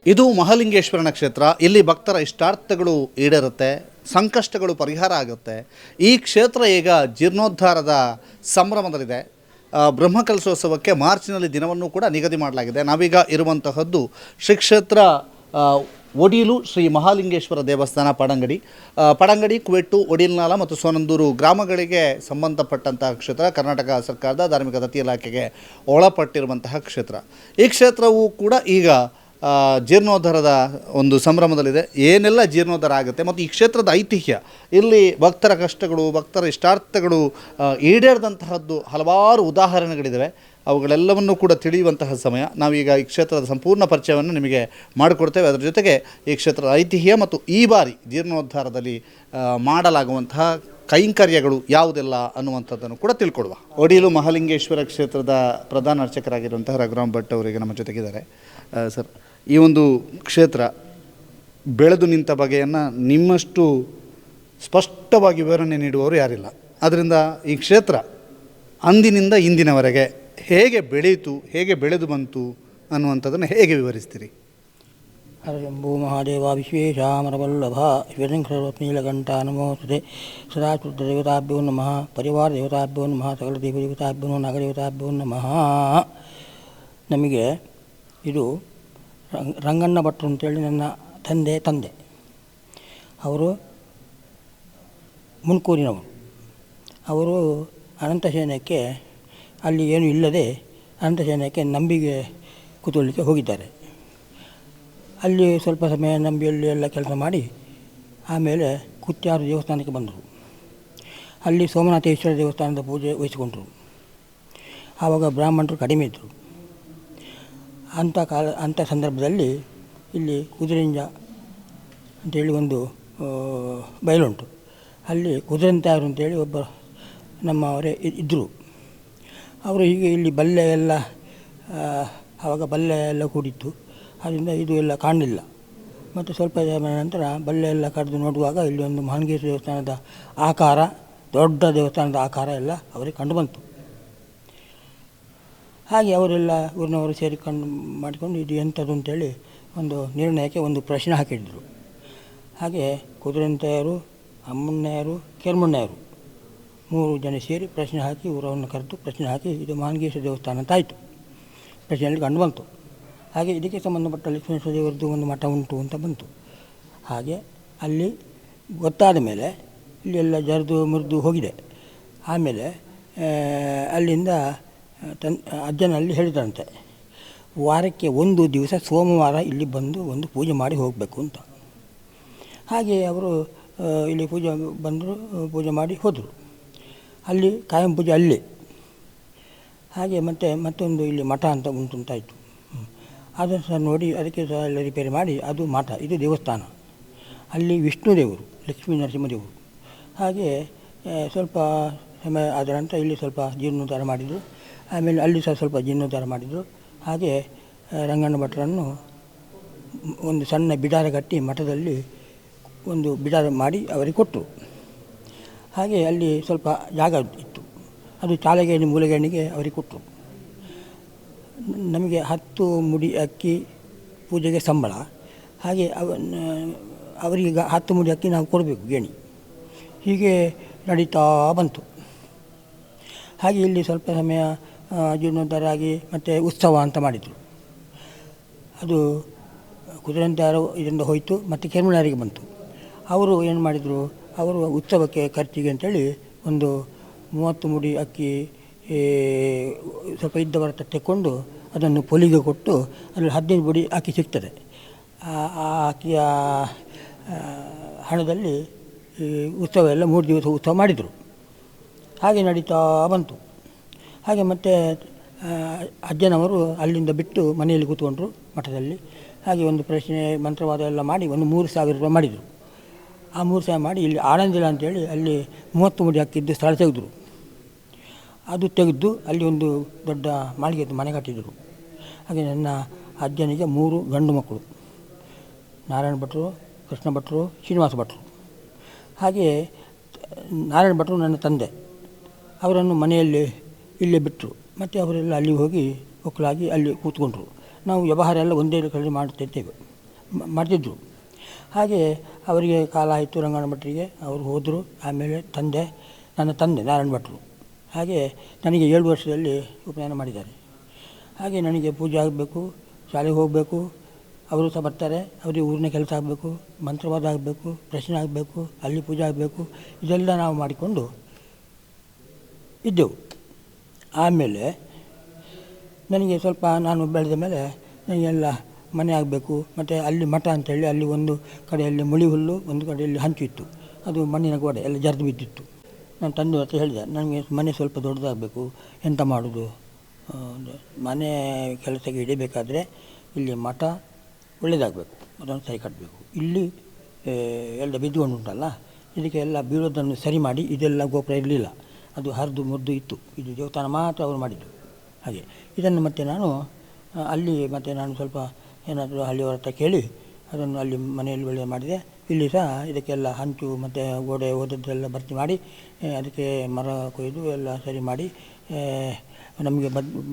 ಇದು ಮಹಾಲಿಂಗೇಶ್ವರನ ಕ್ಷೇತ್ರ. ಇಲ್ಲಿ ಭಕ್ತರ ಇಷ್ಟಾರ್ಥಗಳು ಈಡೇರುತ್ತೆ, ಸಂಕಷ್ಟಗಳು ಪರಿಹಾರ ಆಗುತ್ತೆ. ಈ ಕ್ಷೇತ್ರ ಈಗ ಜೀರ್ಣೋದ್ಧಾರದ ಸಂಭ್ರಮದಲ್ಲಿದೆ. ಬ್ರಹ್ಮಕಲಶೋತ್ಸವಕ್ಕೆ ಮಾರ್ಚ್ನಲ್ಲಿ ದಿನವನ್ನು ಕೂಡ ನಿಗದಿ ಮಾಡಲಾಗಿದೆ. ನಾವೀಗ ಇರುವಂತಹದ್ದು ಶ್ರೀ ಕ್ಷೇತ್ರ ಒಡಿಲು ಶ್ರೀ ಮಹಾಲಿಂಗೇಶ್ವರ ದೇವಸ್ಥಾನ ಪಡಂಗಡಿ, ಕುವೆಟ್ಟು, ಒಡಿಲ್ನಾಲ ಮತ್ತು ಸೋನಂದೂರು ಗ್ರಾಮಗಳಿಗೆ ಸಂಬಂಧಪಟ್ಟಂತಹ ಕ್ಷೇತ್ರ. ಕರ್ನಾಟಕ ಸರ್ಕಾರದ ಧಾರ್ಮಿಕ ದತ್ತಿ ಇಲಾಖೆಗೆ ಒಳಪಟ್ಟಿರುವಂತಹ ಕ್ಷೇತ್ರ. ಈ ಕ್ಷೇತ್ರವು ಕೂಡ ಈಗ ಜೀರ್ಣೋದ್ಧಾರದ ಒಂದು ಸಂಭ್ರಮದಲ್ಲಿದೆ. ಏನೆಲ್ಲ ಜೀರ್ಣೋದ್ಧಾರ ಆಗುತ್ತೆ ಮತ್ತು ಈ ಕ್ಷೇತ್ರದ ಐತಿಹ್ಯ, ಇಲ್ಲಿ ಭಕ್ತರ ಕಷ್ಟಗಳು, ಭಕ್ತರ ಇಷ್ಟಾರ್ಥಗಳು ಈಡೇರಿದಂತಹದ್ದು ಹಲವಾರು ಉದಾಹರಣೆಗಳಿದ್ದಾವೆ. ಅವುಗಳೆಲ್ಲವನ್ನೂ ಕೂಡ ತಿಳಿಯುವಂತಹ ಸಮಯ. ನಾವೀಗ ಈ ಕ್ಷೇತ್ರದ ಸಂಪೂರ್ಣ ಪರಿಚಯವನ್ನು ನಿಮಗೆ ಮಾಡಿಕೊಡ್ತೇವೆ. ಅದರ ಜೊತೆಗೆ ಈ ಕ್ಷೇತ್ರದ ಐತಿಹ್ಯ ಮತ್ತು ಈ ಬಾರಿ ಜೀರ್ಣೋದ್ಧಾರದಲ್ಲಿ ಮಾಡಲಾಗುವಂತಹ ಕೈಂಕರ್ಯಗಳು ಯಾವುದೆಲ್ಲ ಅನ್ನುವಂಥದ್ದನ್ನು ಕೂಡ ತಿಳ್ಕೊಡುವ. ಒಡಿಲು ಮಹಾಲಿಂಗೇಶ್ವರ ಕ್ಷೇತ್ರದ ಪ್ರಧಾನ ಅರ್ಚಕರಾಗಿರುವಂತಹ ರಘುರಾಮ್ ಭಟ್ ಅವರಿಗೆ ನಮ್ಮ ಜೊತೆಗಿದ್ದಾರೆ. ಸರ್, ಈ ಒಂದು ಕ್ಷೇತ್ರ ಬೆಳೆದು ನಿಂತ ಬಗೆಯನ್ನು ನಿಮ್ಮಷ್ಟು ಸ್ಪಷ್ಟವಾಗಿ ವಿವರಣೆ ನೀಡುವವರು ಯಾರಿಲ್ಲ. ಆದ್ದರಿಂದ ಈ ಕ್ಷೇತ್ರ ಅಂದಿನಿಂದ ಇಂದಿನವರೆಗೆ ಹೇಗೆ ಬೆಳೆಯಿತು, ಹೇಗೆ ಬೆಳೆದು ಬಂತು ಅನ್ನುವಂಥದ್ದನ್ನು ಹೇಗೆ ವಿವರಿಸ್ತೀರಿ? ಹರಶಂಭೋ ಮಹಾದೇವ ವಿಶ್ವೇಶಾಮರವಲ್ಲಭ ಶಿವಶಂಕರರತ್ನೀಲಕಂಠ ನಮೋಸ್ತುತೆ. ಸದಾಶುದ್ಧ ದೇವತಾಭ್ಯೋ ನಮಃ, ಪರಿವಾರ ದೇವತಾಭ್ಯೋ ನಮಃ, ಸಕಲ ದೇವತಾಭ್ಯೋ ನಾಗದೇವತಾಭ್ಯೋ ನಮಃ. ನಮಗೆ ಇದು ರಂಗಣ್ಣ ಭಟ್ರು ಅಂತೇಳಿ ನನ್ನ ತಂದೆ. ಅವರು ಮುನ್ಕೂರಿನವರು. ಅವರು ಅನಂತಶಯನಕ್ಕೆ ಅಲ್ಲಿ ಏನೂ ಇಲ್ಲದೆ ಅನಂತಶಯನಕ್ಕೆ ನಂಬಿಗೆ ಕೂತ್ಕೊಳ್ಳಿಕ್ಕೆ ಹೋಗಿದ್ದಾರೆ. ಅಲ್ಲಿ ಸ್ವಲ್ಪ ಸಮಯ ನಂಬಿಯಲ್ಲಿ ಎಲ್ಲ ಕೆಲಸ ಮಾಡಿ ಆಮೇಲೆ ಕುತ್ಯಾರು ದೇವಸ್ಥಾನಕ್ಕೆ ಬಂದರು. ಅಲ್ಲಿ ಸೋಮನಾಥೇಶ್ವರ ದೇವಸ್ಥಾನದ ಪೂಜೆ ವಹಿಸಿಕೊಂಡರು. ಆವಾಗ ಬ್ರಾಹ್ಮಣರು ಕಡಿಮೆ ಇದ್ದರು. ಅಂಥ ಸಂದರ್ಭದಲ್ಲಿ ಇಲ್ಲಿ ಕುದುರೆಂಜ ಅಂತೇಳಿ ಒಂದು ಬಯಲುಂಟು. ಅಲ್ಲಿ ಕುದುರೆಂತಾಯರು ಅಂತೇಳಿ ಒಬ್ಬ ನಮ್ಮವರೇ ಇದ್ದರು. ಅವರು ಹೀಗೆ ಇಲ್ಲಿ ಬಲ್ಲೆ ಎಲ್ಲ ಆವಾಗ ಬಲ್ಲೆ ಎಲ್ಲ ಕೂಡಿತ್ತು. ಅದರಿಂದ ಇದು ಎಲ್ಲ ಕಾಣಲಿಲ್ಲ. ಮತ್ತು ಸ್ವಲ್ಪ ನಂತರ ಬಲ್ಲೆ ಎಲ್ಲ ಕರೆದು ನೋಡುವಾಗ ಇಲ್ಲಿ ಒಂದು ಮಹಾಲಿಂಗೇಶ್ವರ ದೇವಸ್ಥಾನದ ಆಕಾರ, ದೊಡ್ಡ ದೇವಸ್ಥಾನದ ಆಕಾರ ಎಲ್ಲ ಅವರಿಗೆ ಕಂಡು ಬಂತು. ಹಾಗೆ ಅವರೆಲ್ಲ ಊರಿನವರು ಮಾಡಿಕೊಂಡು ಇದು ಎಂಥದ್ದು ಅಂತೇಳಿ ಒಂದು ನಿರ್ಣಯಕ್ಕೆ ಒಂದು ಪ್ರಶ್ನೆ ಹಾಕಿದ್ರು. ಹಾಗೆ ಕುದುರೆಂತೆಯರು, ಅಮ್ಮಣ್ಣಯ್ಯರು, ಕೆರ್ಮಣ್ಣಯ್ಯರು 3 ಜನ ಸೇರಿ ಪ್ರಶ್ನೆ ಹಾಕಿ ಊರವನ್ನು ಕರೆದು ಪ್ರಶ್ನೆ ಹಾಕಿ ಇದು ಮಹಾಲಿಂಗೇಶ್ವರ ದೇವಸ್ಥಾನ ಅಂತ ಆಯಿತು. ಪ್ರಶ್ನೆಯಲ್ಲಿ ಕಂಡು ಬಂತು. ಹಾಗೆ ಇದಕ್ಕೆ ಸಂಬಂಧಪಟ್ಟ ಲಕ್ಷ್ಮೇಶ್ವರ ದೇವರದ್ದು ಒಂದು ಮಠ ಉಂಟು ಅಂತ ಬಂತು. ಹಾಗೆ ಅಲ್ಲಿ ಗೊತ್ತಾದ ಮೇಲೆ ಇಲ್ಲಿ ಎಲ್ಲ ಜರಿದು ಮುರಿದು ಹೋಗಿದೆ. ಆಮೇಲೆ ಅಲ್ಲಿಂದ ಅಜ್ಜನಲ್ಲಿ ಹೇಳಿದಂತೆ ವಾರಕ್ಕೆ 1 ದಿವಸ ಸೋಮವಾರ ಇಲ್ಲಿ ಬಂದು ಒಂದು ಪೂಜೆ ಮಾಡಿ ಹೋಗಬೇಕು ಅಂತ. ಹಾಗೆ ಅವರು ಇಲ್ಲಿ ಪೂಜೆ ಮಾಡಿ ಹೋದರು. ಅಲ್ಲಿ ಕಾಯಂ ಪೂಜೆ ಅಲ್ಲಿ. ಹಾಗೆ ಮತ್ತೊಂದು ಇಲ್ಲಿ ಮಠ ಅಂತ ಉಂಟುಂಟಾಯಿತು. ಅದನ್ನು ಸಹ ನೋಡಿ ಅದಕ್ಕೆ ಸಹ ಎಲ್ಲ ರಿಪೇರಿ ಮಾಡಿ ಅದು ಮಠ, ಇದು ದೇವಸ್ಥಾನ. ಅಲ್ಲಿ ವಿಷ್ಣು ದೇವರು, ಲಕ್ಷ್ಮೀ ನರಸಿಂಹದೇವರು. ಹಾಗೆ ಸ್ವಲ್ಪ ಸಮಯ ಆದ ನಂತರ ಇಲ್ಲಿ ಸ್ವಲ್ಪ ಜೀರ್ಣೋದ್ಧಾರ ಮಾಡಿದರು. ಆಮೇಲೆ ಅಲ್ಲಿ ಸಹ ಸ್ವಲ್ಪ ಜೀರ್ಣೋದ್ಧಾರ ಮಾಡಿದರು. ಹಾಗೆ ರಂಗಣ್ಣ ಭಟ್ರನ್ನು ಒಂದು ಸಣ್ಣ ಬಿಡಾರ ಕಟ್ಟಿ ಮಠದಲ್ಲಿ ಒಂದು ಬಿಡಾರ ಮಾಡಿ ಅವರಿಗೆ ಕೊಟ್ಟರು. ಹಾಗೆ ಅಲ್ಲಿ ಸ್ವಲ್ಪ ಜಾಗ ಇತ್ತು. ಅದು ಚಾಲಗೇಣಿ ಮೂಲೆಗೇಣಿಗೆ ಅವರಿಗೆ ಕೊಟ್ಟರು. ನಮಗೆ 10 ಮುಡಿ ಅಕ್ಕಿ ಪೂಜೆಗೆ ಸಂಬಳ. ಹಾಗೆ ಅವರಿಗೆ 10 ಮುಡಿ ಅಕ್ಕಿ ನಾವು ಕೊಡಬೇಕು ಗೇಣಿ. ಹೀಗೆ ನಡೀತಾ ಬಂತು. ಹಾಗೆ ಇಲ್ಲಿ ಸ್ವಲ್ಪ ಸಮಯ ಜೀರ್ಣೋದ್ಧಾರ ಆಗಿ ಮತ್ತು ಉತ್ಸವ ಅಂತ ಮಾಡಿದರು. ಅದು ಕುದುರೆಂತಾರು ಇದರಿಂದ ಹೋಯಿತು. ಮತ್ತು ಕೆರ್ಮಣ್ಣರಿಗೆ ಬಂತು. ಅವರು ಏನು ಮಾಡಿದರು, ಅವರು ಉತ್ಸವಕ್ಕೆ ಖರ್ಚಿಗೆ ಅಂತೇಳಿ ಒಂದು 30 ಮುಡಿ ಅಕ್ಕಿ ಸ್ವಲ್ಪ ಇದ್ದವರ ತೆಕ್ಕೊಂಡು ಅದನ್ನು ಪೊಲಿಗೆ ಕೊಟ್ಟು ಅದರಲ್ಲಿ 15 ಮುಡಿ ಅಕ್ಕಿ ಸಿಗ್ತದೆ. ಆ ಅಕ್ಕಿಯ ಹಣದಲ್ಲಿ ಉತ್ಸವ ಎಲ್ಲ 3 ದಿವಸ ಉತ್ಸವ ಮಾಡಿದರು. ಹಾಗೆ ನಡೀತಾ ಬಂತು. ಹಾಗೆ ಮತ್ತು ಅಜ್ಜನವರು ಅಲ್ಲಿಂದ ಬಿಟ್ಟು ಮನೆಯಲ್ಲಿ ಕೂತ್ಕೊಂಡ್ರು ಮಠದಲ್ಲಿ. ಹಾಗೆ ಒಂದು ಪ್ರಶ್ನೆ ಮಂತ್ರವಾದ ಎಲ್ಲ ಮಾಡಿ ಒಂದು 3,000 ರೂಪಾಯಿ ಮಾಡಿದರು. ಆ 3,000 ಮಾಡಿ ಇಲ್ಲಿ ಆನಂದಿಲ್ಲ ಅಂತೇಳಿ ಅಲ್ಲಿ 30 ಮುಡಿ ಅಕ್ಕಿದ್ದು ಸ್ಥಳ ತೆಗೆದರು. ಅದು ತೆಗೆದು ಅಲ್ಲಿ ಒಂದು ದೊಡ್ಡ ಮಾಳಿಗೆದ್ದು ಮನೆ ಕಟ್ಟಿದರು. ಹಾಗೆ ನನ್ನ ಅಜ್ಜನಿಗೆ 3 ಗಂಡು ಮಕ್ಕಳು, ನಾರಾಯಣ ಭಟ್ರು, ಕೃಷ್ಣ ಭಟ್ರು, ಶ್ರೀನಿವಾಸ ಭಟ್ರು. ಹಾಗೆ ನಾರಾಯಣ ಭಟ್ರು ನನ್ನ ತಂದೆ. ಅವರನ್ನು ಮನೆಯಲ್ಲಿ ಇಲ್ಲೇ ಬಿಟ್ಟರು. ಮತ್ತು ಅವರೆಲ್ಲ ಅಲ್ಲಿ ಹೋಗಿ ಒಕ್ಕಲಾಗಿ ಅಲ್ಲಿ ಕೂತ್ಕೊಂಡ್ರು. ನಾವು ವ್ಯವಹಾರ ಎಲ್ಲ ಒಂದೇ ಕಡೆ ಮಾಡುತ್ತಿದ್ದೇವೆ. ಮಾಡ್ತಿದ್ದರು. ಹಾಗೆ ಅವರಿಗೆ ಕಾಲ ಆಯಿತು ರಂಗನಾಥ ಭಟ್ರಿಗೆ, ಅವರು ಹೋದರು. ಆಮೇಲೆ ನನ್ನ ತಂದೆ ನಾರಾಯಣ ಭಟ್ರು ಹಾಗೆ ನನಗೆ 7 ವರ್ಷದಲ್ಲಿ ಉಪನಯನ ಮಾಡಿದ್ದಾರೆ. ಹಾಗೆ ನನಗೆ ಪೂಜೆ ಆಗಬೇಕು, ಶಾಲೆಗೆ ಹೋಗಬೇಕು, ಅವರು ಸಹ ಬರ್ತಾರೆ, ಅವರಿಗೆ ಊರಿನ ಕೆಲಸ ಆಗಬೇಕು, ಮಂತ್ರವಾದ ಆಗಬೇಕು, ಪ್ರಶ್ನೆ ಆಗಬೇಕು, ಅಲ್ಲಿ ಪೂಜೆ ಆಗಬೇಕು, ಇದೆಲ್ಲ ನಾವು ಮಾಡಿಕೊಂಡು ಇದ್ದೆವು. ಆಮೇಲೆ ನನಗೆ ಸ್ವಲ್ಪ ನಾನು ಬೆಳೆದ ಮೇಲೆ ನನಗೆಲ್ಲ ಮನೆ ಆಗಬೇಕು, ಮತ್ತು ಅಲ್ಲಿ ಮಠ ಅಂತೇಳಿ ಅಲ್ಲಿ ಒಂದು ಕಡೆಯಲ್ಲಿ ಮುಳಿ ಹುಲ್ಲು, ಒಂದು ಕಡೆಯಲ್ಲಿ ಹಂಚು ಇತ್ತು, ಅದು ಮಣ್ಣಿನ ಗೋಡೆ ಎಲ್ಲ ಜರಿದು ಬಿದ್ದಿತ್ತು. ನಾನು ತಂದೆ ಹತ್ರ ಹೇಳಿದೆ, ನನಗೆ ಮನೆ ಸ್ವಲ್ಪ ದೊಡ್ಡದಾಗಬೇಕು, ಎಂತ ಮಾಡೋದು, ಮನೆ ಕೆಲಸಕ್ಕೆ ಹಿಡಿಬೇಕಾದ್ರೆ ಇಲ್ಲಿ ಮಠ ಒಳ್ಳೆಯದಾಗಬೇಕು, ಅದನ್ನು ಸರಿ ಕಟ್ಟಬೇಕು. ಇಲ್ಲಿ ಎಲ್ಲ ಬಿದ್ದುಕೊಂಡು ಉಂಟಲ್ಲ, ಇದಕ್ಕೆ ಎಲ್ಲ ಬೀಳೋದನ್ನು ಸರಿ ಮಾಡಿ, ಇದೆಲ್ಲ ಗೋಪುರ ಇರಲಿಲ್ಲ, ಅದು ಹರಿದು ಮುರಿದು ಇತ್ತು, ಇದು ದೇವಸ್ಥಾನ ಮಾತ್ರ ಅವರು ಮಾಡಿದ್ದು. ಹಾಗೆ ಇದನ್ನು ಮತ್ತೆ ನಾನು ಅಲ್ಲಿ ಮತ್ತೆ ನಾನು ಸ್ವಲ್ಪ ಏನಾದರೂ ಹಳ್ಳಿಯವರ ಹತ್ರ ಕೇಳಿ ಅದನ್ನು ಅಲ್ಲಿ ಮನೆಯಲ್ಲಿ ಒಳ್ಳೆಯ ಮಾಡಿದೆ. ಇಲ್ಲಿ ಸಹ ಇದಕ್ಕೆಲ್ಲ ಹಂಚು ಮತ್ತು ಗೋಡೆ ಓದದ್ದೆಲ್ಲ ಭರ್ತಿ ಮಾಡಿ ಅದಕ್ಕೆ ಮರ ಕೊಯ್ದು ಎಲ್ಲ ಸರಿ ಮಾಡಿ ನಮಗೆ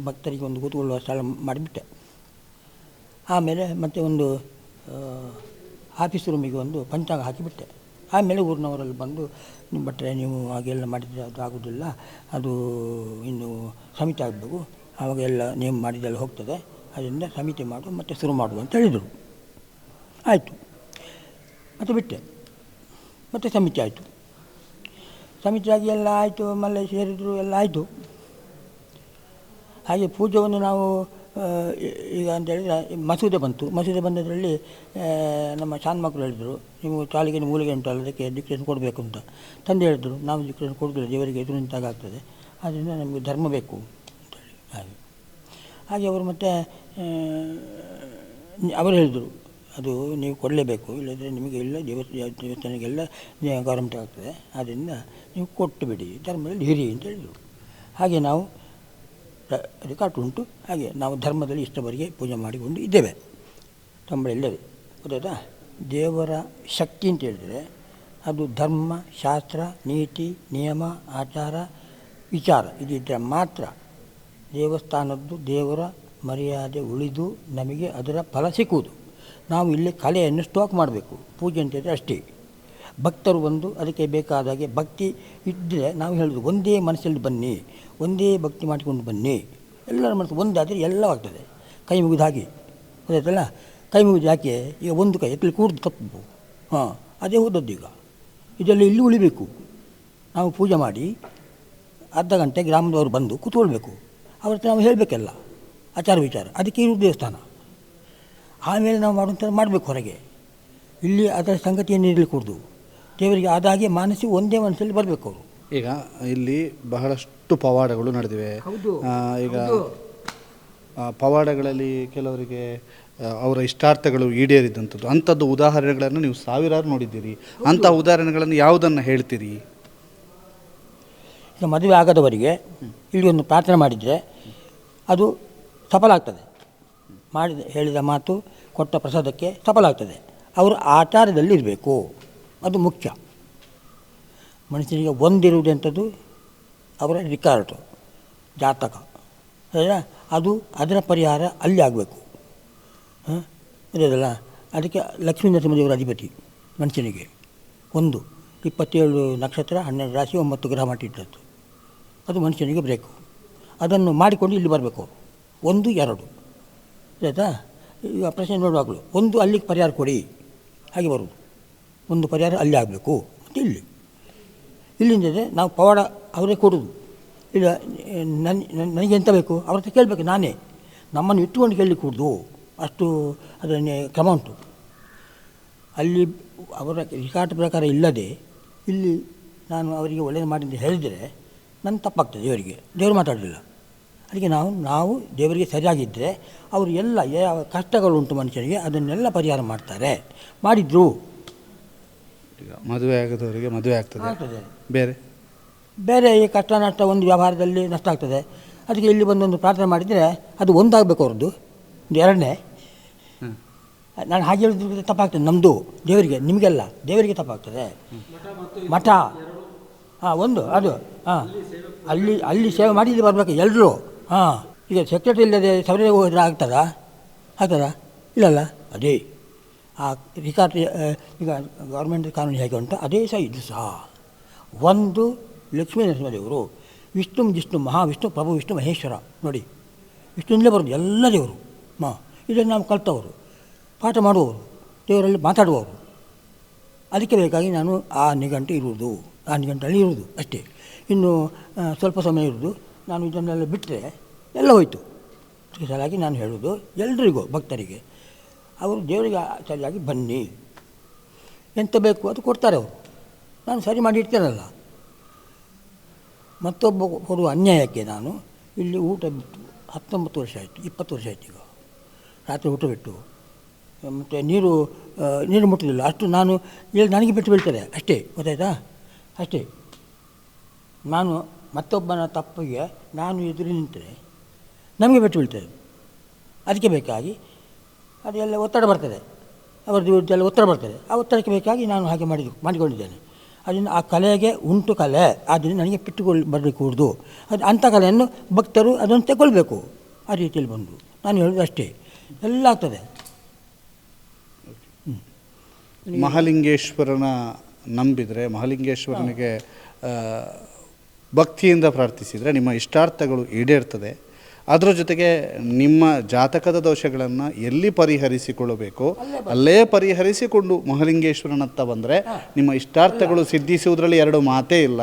ಭಕ್ತರಿಗೆ ಒಂದು ಕೂತ್ಕೊಳ್ಳುವ ಸ್ಥಳ ಮಾಡಿಬಿಟ್ಟೆ. ಆಮೇಲೆ ಮತ್ತೆ ಒಂದು ಆಫೀಸ್ ರೂಮಿಗೆ ಒಂದು ಪಂಚಾಂಗ ಹಾಕಿಬಿಟ್ಟೆ. ಆಮೇಲೆ ಊರಿನವರಲ್ಲಿ ಬಂದು ನಿಮ್ಮ ಭಟ್ರೆ ನೀವು ಹಾಗೆಲ್ಲ ಮಾಡಿದರೆ ಅದು ಆಗೋದಿಲ್ಲ, ಅದು ಇನ್ನು ಸಮಿತಿ ಆಗಬೇಕು, ಆವಾಗೆಲ್ಲ ನೇಮ್ ಮಾಡಿದೆಲ್ಲ ಹೋಗ್ತದೆ, ಅದರಿಂದ ಸಮಿತಿ ಮಾಡು ಮತ್ತು ಶುರು ಮಾಡು ಅಂತ ಹೇಳಿದರು. ಆಯಿತು, ಮತ್ತು ಬಿಟ್ಟೆ. ಮತ್ತು ಸಮಿತಿ ಆಯಿತು. ಸಮಿತಿಯಾಗಿ ಎಲ್ಲ ಆಯಿತು, ಮಲ್ಲ ಸೇರಿದರು, ಎಲ್ಲ ಆಯಿತು. ಹಾಗೆ ಪೂಜೆಯನ್ನು ನಾವು ಈಗ ಅಂತೇಳಿದರೆ ಮಸೂದೆ ಬಂತು. ಮಸೂದೆ ಬಂದದರಲ್ಲಿ ನಮ್ಮ ಶಾನ್ ಮಕ್ಕಳು ಹೇಳಿದರು, ನೀವು ಚಾಲಿಗೆ ಮೂಲಿಗೆ ಉಂಟಲ್ಲ, ಅದಕ್ಕೆ ಡಿಕ್ರೇಷನ್ ಕೊಡಬೇಕು ಅಂತ. ತಂದೆ ಹೇಳಿದರು, ನಾವು ಡಿಕ್ರೇಷನ್ ಕೊಡೋದಿಲ್ಲ, ದೇವರಿಗೆ ಎದುರು ನಿಂತಾಗ್ತದೆ, ಆದ್ದರಿಂದ ನಮಗೆ ಧರ್ಮ ಬೇಕು ಅಂತೇಳಿ. ಹಾಗೆ ಅವರು ಮತ್ತೆ ಅವರು ಹೇಳಿದರು, ಅದು ನೀವು ಕೊಡಲೇಬೇಕು, ಇಲ್ಲದ್ರೆ ನಿಮಗೆ ಎಲ್ಲ ದೇವಸ್ಥಾನಕ್ಕೆಲ್ಲ ಗೌರವ ಆಗ್ತದೆ, ಆದ್ದರಿಂದ ನೀವು ಕೊಟ್ಟು ಬಿಡಿ, ಧರ್ಮದಲ್ಲಿ ಹಿರಿ ಅಂತ ಹೇಳಿದರು. ಹಾಗೆ ನಾವು ರೆಕಾರ್ಡ್ ಉಂಟು. ಹಾಗೆ ನಾವು ಧರ್ಮದಲ್ಲಿ ಇಷ್ಟವರೆಗೆ ಪೂಜೆ ಮಾಡಿಕೊಂಡು ಇದ್ದೇವೆ ತಮ್ಮಳೆಲ್ಲವೇ. ಗೊತ್ತಾಯ್ತಾ? ದೇವರ ಶಕ್ತಿ ಅಂತ ಹೇಳಿದರೆ ಅದು ಧರ್ಮ, ಶಾಸ್ತ್ರ, ನೀತಿ, ನಿಯಮ, ಆಚಾರ, ವಿಚಾರ ಇದಿದ್ದರೆ ಮಾತ್ರ ದೇವಸ್ಥಾನದ್ದು ದೇವರ ಮರ್ಯಾದೆ ಉಳಿದು ನಮಗೆ ಅದರ ಫಲ ಸಿಕ್ಕುವುದು. ನಾವು ಇಲ್ಲಿ ಕಲೆಯನ್ನು ಸ್ಟಾಕ್ ಮಾಡಬೇಕು. ಪೂಜೆ ಅಂತಂದರೆ ಅಷ್ಟೇ. ಭಕ್ತರು ಬಂದು ಅದಕ್ಕೆ ಬೇಕಾದಾಗೆ ಭಕ್ತಿ ಇದ್ದರೆ ನಾವು ಹೇಳೋದು ಒಂದೇ ಮನಸ್ಸಲ್ಲಿ ಬನ್ನಿ, ಒಂದೇ ಭಕ್ತಿ ಮಾಡಿಕೊಂಡು ಬನ್ನಿ, ಎಲ್ಲರ ಮನಸ್ಸು ಒಂದಾದರೆ ಎಲ್ಲವಾಗ್ತದೆ. ಕೈ ಮುಗಿದು ಹಾಗೆ ಗೊತ್ತಾಯ್ತಲ್ಲ, ಕೈ ಮುಗಿದು ಯಾಕೆ ಈಗ ಒಂದು ಕೈ ಎತ್ತಲಿ ಕೂಡ್ದು ತಪ್ಪು, ಅದೇ ಹೋದದ್ದು. ಈಗ ಇದೆಲ್ಲ ಇಲ್ಲಿ ಉಳಿಬೇಕು. ನಾವು ಪೂಜೆ ಮಾಡಿ ಅರ್ಧ ಗಂಟೆ ಗ್ರಾಮದವರು ಬಂದು ಕೂತ್ಕೊಳ್ಬೇಕು, ಅವ್ರ ಹತ್ರ ನಾವು ಹೇಳಬೇಕೆಲ್ಲ ಆಚಾರ ವಿಚಾರ, ಅದಕ್ಕೆ ಇರುವುದು ದೇವಸ್ಥಾನ. ಆಮೇಲೆ ನಾವು ಮಾಡುವಂಥ ಮಾಡಬೇಕು ಹೊರಗೆ. ಇಲ್ಲಿ ಅದರ ಸಂಗತಿಯನ್ನು ಇರಲಿಕ್ಕೆ ಕೂಡದು, ದೇವರಿಗೆ ಆದಾಗೆ ಮಾನಸಿ ಒಂದೇ ಮನಸ್ಸಲ್ಲಿ ಬರಬೇಕು ಅವರು. ಈಗ ಇಲ್ಲಿ ಬಹಳಷ್ಟು ಪವಾಡಗಳು ನಡೆದಿವೆ. ಈಗ ಪವಾಡಗಳಲ್ಲಿ ಕೆಲವರಿಗೆ ಅವರ ಇಷ್ಟಾರ್ಥಗಳು ಈಡೇರಿದಂಥದ್ದು, ಅಂಥದ್ದು ಉದಾಹರಣೆಗಳನ್ನು ನೀವು ಸಾವಿರಾರು ನೋಡಿದ್ದೀರಿ. ಅಂಥ ಉದಾಹರಣೆಗಳನ್ನು ಯಾವುದನ್ನು ಹೇಳ್ತೀರಿ? ಈಗ ಮದುವೆ ಆಗದವರಿಗೆ ಇಲ್ಲಿ ಒಂದು ಪ್ರಾರ್ಥನೆ ಮಾಡಿದರೆ ಅದು ಸಫಲ ಆಗ್ತದೆ. ಹೇಳಿದ ಮಾತು, ಕೊಟ್ಟ ಪ್ರಸಾದಕ್ಕೆ ಸಫಲ ಆಗ್ತದೆ. ಅವರು ಆಚಾರದಲ್ಲಿ ಇರಬೇಕು, ಅದು ಮುಖ್ಯ. ಮನುಷ್ಯನಿಗೆ ಒಂದಿರುವುದಂಥದ್ದು ಅವರ ರಿಕಾರ್ಡು, ಜಾತಕ, ಅದು ಅದರ ಪರಿಹಾರ ಅಲ್ಲಿ ಆಗಬೇಕು. ಇದಲ್ಲ, ಅದಕ್ಕೆ ಲಕ್ಷ್ಮೀ ನರಸಿಂಹದೇವರ ಅಧಿಪತಿ ಮನುಷ್ಯನಿಗೆ 27 ನಕ್ಷತ್ರ, 12 ರಾಶಿ, 9 ಗ್ರಹ ಮಟ್ಟಿಟ್ಟದ್ದು, ಅದು ಮನುಷ್ಯನಿಗೆ ಬೇಕು. ಅದನ್ನು ಮಾಡಿಕೊಂಡು ಇಲ್ಲಿ ಬರಬೇಕು. 1, 2 ಆಯಿತಾ? ಈಗ ಪ್ರಶ್ನೆ ನೋಡುವಾಗಲೂ ಒಂದು ಅಲ್ಲಿಗೆ ಪರಿಹಾರ ಕೊಡಿ, ಹಾಗೆ ಬರುವುದು. ಒಂದು ಪರಿಹಾರ ಅಲ್ಲಿ ಆಗಬೇಕು, ಮತ್ತು ಇಲ್ಲಿಂದ ನಾವು ಪವಾಡ ಅವರೇ ಕೊಡೋದು. ಈಗ ನನಗೆ ಎಂತ ಬೇಕು ಅವ್ರ ಹತ್ರ ಕೇಳಬೇಕು. ನಾನೇ ನಮ್ಮನ್ನು ಇಟ್ಟುಕೊಂಡು ಕೇಳಲಿಕ್ಕೆ ಕೊಡೋದು, ಅಷ್ಟು ಅದನ್ನೇ ಕ್ರಮ ಉಂಟು. ಅಲ್ಲಿ ಅವರ ರಿಕಾರ್ಡ್ ಪ್ರಕಾರ ಇಲ್ಲದೆ ಇಲ್ಲಿ ನಾನು ಅವರಿಗೆ ಒಳ್ಳೆಯದು ಮಾಡಿ ಅಂತ ಹೇಳಿದರೆ ನನ್ನ ತಪ್ಪಾಗ್ತದೆ. ದೇವರು ಮಾತಾಡಲಿಲ್ಲ. ಅದಕ್ಕೆ ನಾವು ದೇವರಿಗೆ ಸರಿಯಾಗಿದ್ದರೆ ಅವರು ಎಲ್ಲ ಯಾವ ಕಷ್ಟಗಳುಂಟು ಮನುಷ್ಯನಿಗೆ ಅದನ್ನೆಲ್ಲ ಪರಿಹಾರ ಮಾಡ್ತಾರೆ, ಮಾಡಿದರು. ಈಗ ಮದುವೆ ಆಗದವರಿಗೆ ಮದುವೆ ಆಗ್ತದೆ, ಬೇರೆ ಈ ಕಷ್ಟ ನಷ್ಟ ಒಂದು ವ್ಯವಹಾರದಲ್ಲಿ ನಷ್ಟ ಆಗ್ತದೆ. ಅದಕ್ಕೆ ಇಲ್ಲಿ ಬಂದೊಂದು ಪ್ರಾರ್ಥನೆ ಮಾಡಿದರೆ ಅದು ಒಂದಾಗಬೇಕು ಅವ್ರದ್ದು. ಒಂದು 2ನೇ ನಾನು ಹಾಗೆ ಹೇಳಿದ್ರೆ ತಪ್ಪಾಗ್ತದೆ. ನಮ್ಮದು ದೇವರಿಗೆ, ನಿಮಗೆಲ್ಲ ದೇವರಿಗೆ ತಪ್ಪಾಗ್ತದೆ. ಮಠ ಒಂದು ಅದು ಅಲ್ಲಿ ಸೇವೆ ಮಾಡಿ ಇಲ್ಲಿ ಬರಬೇಕು ಎಲ್ಲರೂ. ಈಗ ಸೆಕ್ರೆಟರಿ ಇಲ್ಲದೆ ಸಭೆಗೆ ಹೋದರೆ ಆಗ್ತದಾ? ಇಲ್ಲಲ್ಲ. ಅದೇ ಆ ರಿಕಾರ್ಡ್ ಈಗ ಗೌರ್ಮೆಂಟ್ ಕಾನೂನು ಹೇಗೆ ಉಂಟು ಅದೇ ಸಹ ಇದು ಸಹ ಒಂದು ಲಕ್ಷ್ಮೀ ನರಸಿಂಹದೇವರು ವಿಷ್ಣು ಮಹಾವಿಷ್ಣು ಪ್ರಭು ವಿಷ್ಣು ಮಹೇಶ್ವರ ನೋಡಿ, ವಿಷ್ಣುವಿನಲ್ಲೇ ಬರೋದು ಎಲ್ಲ ದೇವರು. ಇದನ್ನು ನಾವು ಕಲ್ತವರು, ಪಾಠ ಮಾಡುವವರು, ದೇವರಲ್ಲಿ ಮಾತಾಡುವವರು. ಅದಕ್ಕೆ ಬೇಕಾಗಿ ನಾನು ಆ ನಿಘಂಟು ಇರುವುದು ಅಷ್ಟೇ. ಇನ್ನು ಸ್ವಲ್ಪ ಸಮಯ ಇರುವುದು, ನಾನು ಇದನ್ನೆಲ್ಲ ಬಿಟ್ಟರೆ ಎಲ್ಲ ಹೋಯಿತು. ಸರಿಯಾಗಿ ನಾನು ಹೇಳೋದು ಎಲ್ರಿಗೂ ಭಕ್ತರಿಗೆ, ಅವರು ದೇವರಿಗೆ ಸರಿಯಾಗಿ ಬನ್ನಿ, ಎಂತ ಬೇಕು ಅದು ಕೊಡ್ತಾರೆ ಅವರು, ನಾನು ಸರಿ ಮಾಡಿ ಇಡ್ತೇನಲ್ಲ. ಮತ್ತೊಬ್ಬ ಕೊಡುವ ಅನ್ಯಾಯಕ್ಕೆ ನಾನು ಇಲ್ಲಿ ಊಟ ಬಿಟ್ಟು 19 ವರ್ಷ ಆಯಿತು, 20 ವರ್ಷ ಆಯ್ತು. ಈಗ ರಾತ್ರಿ ಊಟ ಬಿಟ್ಟು ಮತ್ತು ನೀರು ಮುಟ್ಟಲಿಲ್ಲ. ಅಷ್ಟು ನಾನು ನನಗೆ ಬಿಟ್ಟು ಬೀಳ್ತದೆ ಅಷ್ಟೇ, ಗೊತ್ತಾಯ್ತಾ? ಅಷ್ಟೇ. ನಾನು ಮತ್ತೊಬ್ಬನ ತಪ್ಪಿಗೆ ನಾನು ಎದುರು ನಿಂತರೆ ನಮಗೆ ಬಿಟ್ಟು ಬೀಳ್ತದೆ. ಅದಕ್ಕೆ ಬೇಕಾಗಿ ಅದೆಲ್ಲ ಒತ್ತಡ ಬರ್ತದೆ, ಅವರದ್ದು ಎಲ್ಲ ಒತ್ತಡ ಬರ್ತದೆ. ಆ ಒತ್ತಡಕ್ಕೆ ಬೇಕಾಗಿ ನಾನು ಹಾಗೆ ಮಾಡಿಕೊಂಡಿದ್ದೇನೆ. ಅದನ್ನು ಆ ಕಲೆಗೆ ಉಂಟು ಕಲೆ, ಆದ್ದರಿಂದ ನನಗೆ ಬರಲಿಕ್ಕೂಡ್ದು. ಅದು ಅಂಥ ಕಲೆಯನ್ನು ಭಕ್ತರು ಅದನ್ನು ತಗೊಳ್ಬೇಕು. ಆ ರೀತಿಯಲ್ಲಿ ಬಂದು ನಾನು ಹೇಳೋದು ಅಷ್ಟೇ, ಎಲ್ಲ ಆಗ್ತದೆ. ಮಹಾಲಿಂಗೇಶ್ವರನ ನಂಬಿದರೆ, ಮಹಾಲಿಂಗೇಶ್ವರನಿಗೆ ಭಕ್ತಿಯಿಂದ ಪ್ರಾರ್ಥಿಸಿದರೆ ನಿಮ್ಮ ಇಷ್ಟಾರ್ಥಗಳು ಈಡೇರ್ತದೆ. ಅದರ ಜೊತೆಗೆ ನಿಮ್ಮ ಜಾತಕದ ದೋಷಗಳನ್ನು ಎಲ್ಲಿ ಪರಿಹರಿಸಿಕೊಳ್ಳಬೇಕೋ ಅಲ್ಲೇ ಪರಿಹರಿಸಿಕೊಂಡು ಮಹಾಲಿಂಗೇಶ್ವರನತ್ತ ಬಂದರೆ ನಿಮ್ಮ ಇಷ್ಟಾರ್ಥಗಳು ಸಿದ್ಧಿಸುವುದರಲ್ಲಿ ಎರಡು ಮಾತೇ ಇಲ್ಲ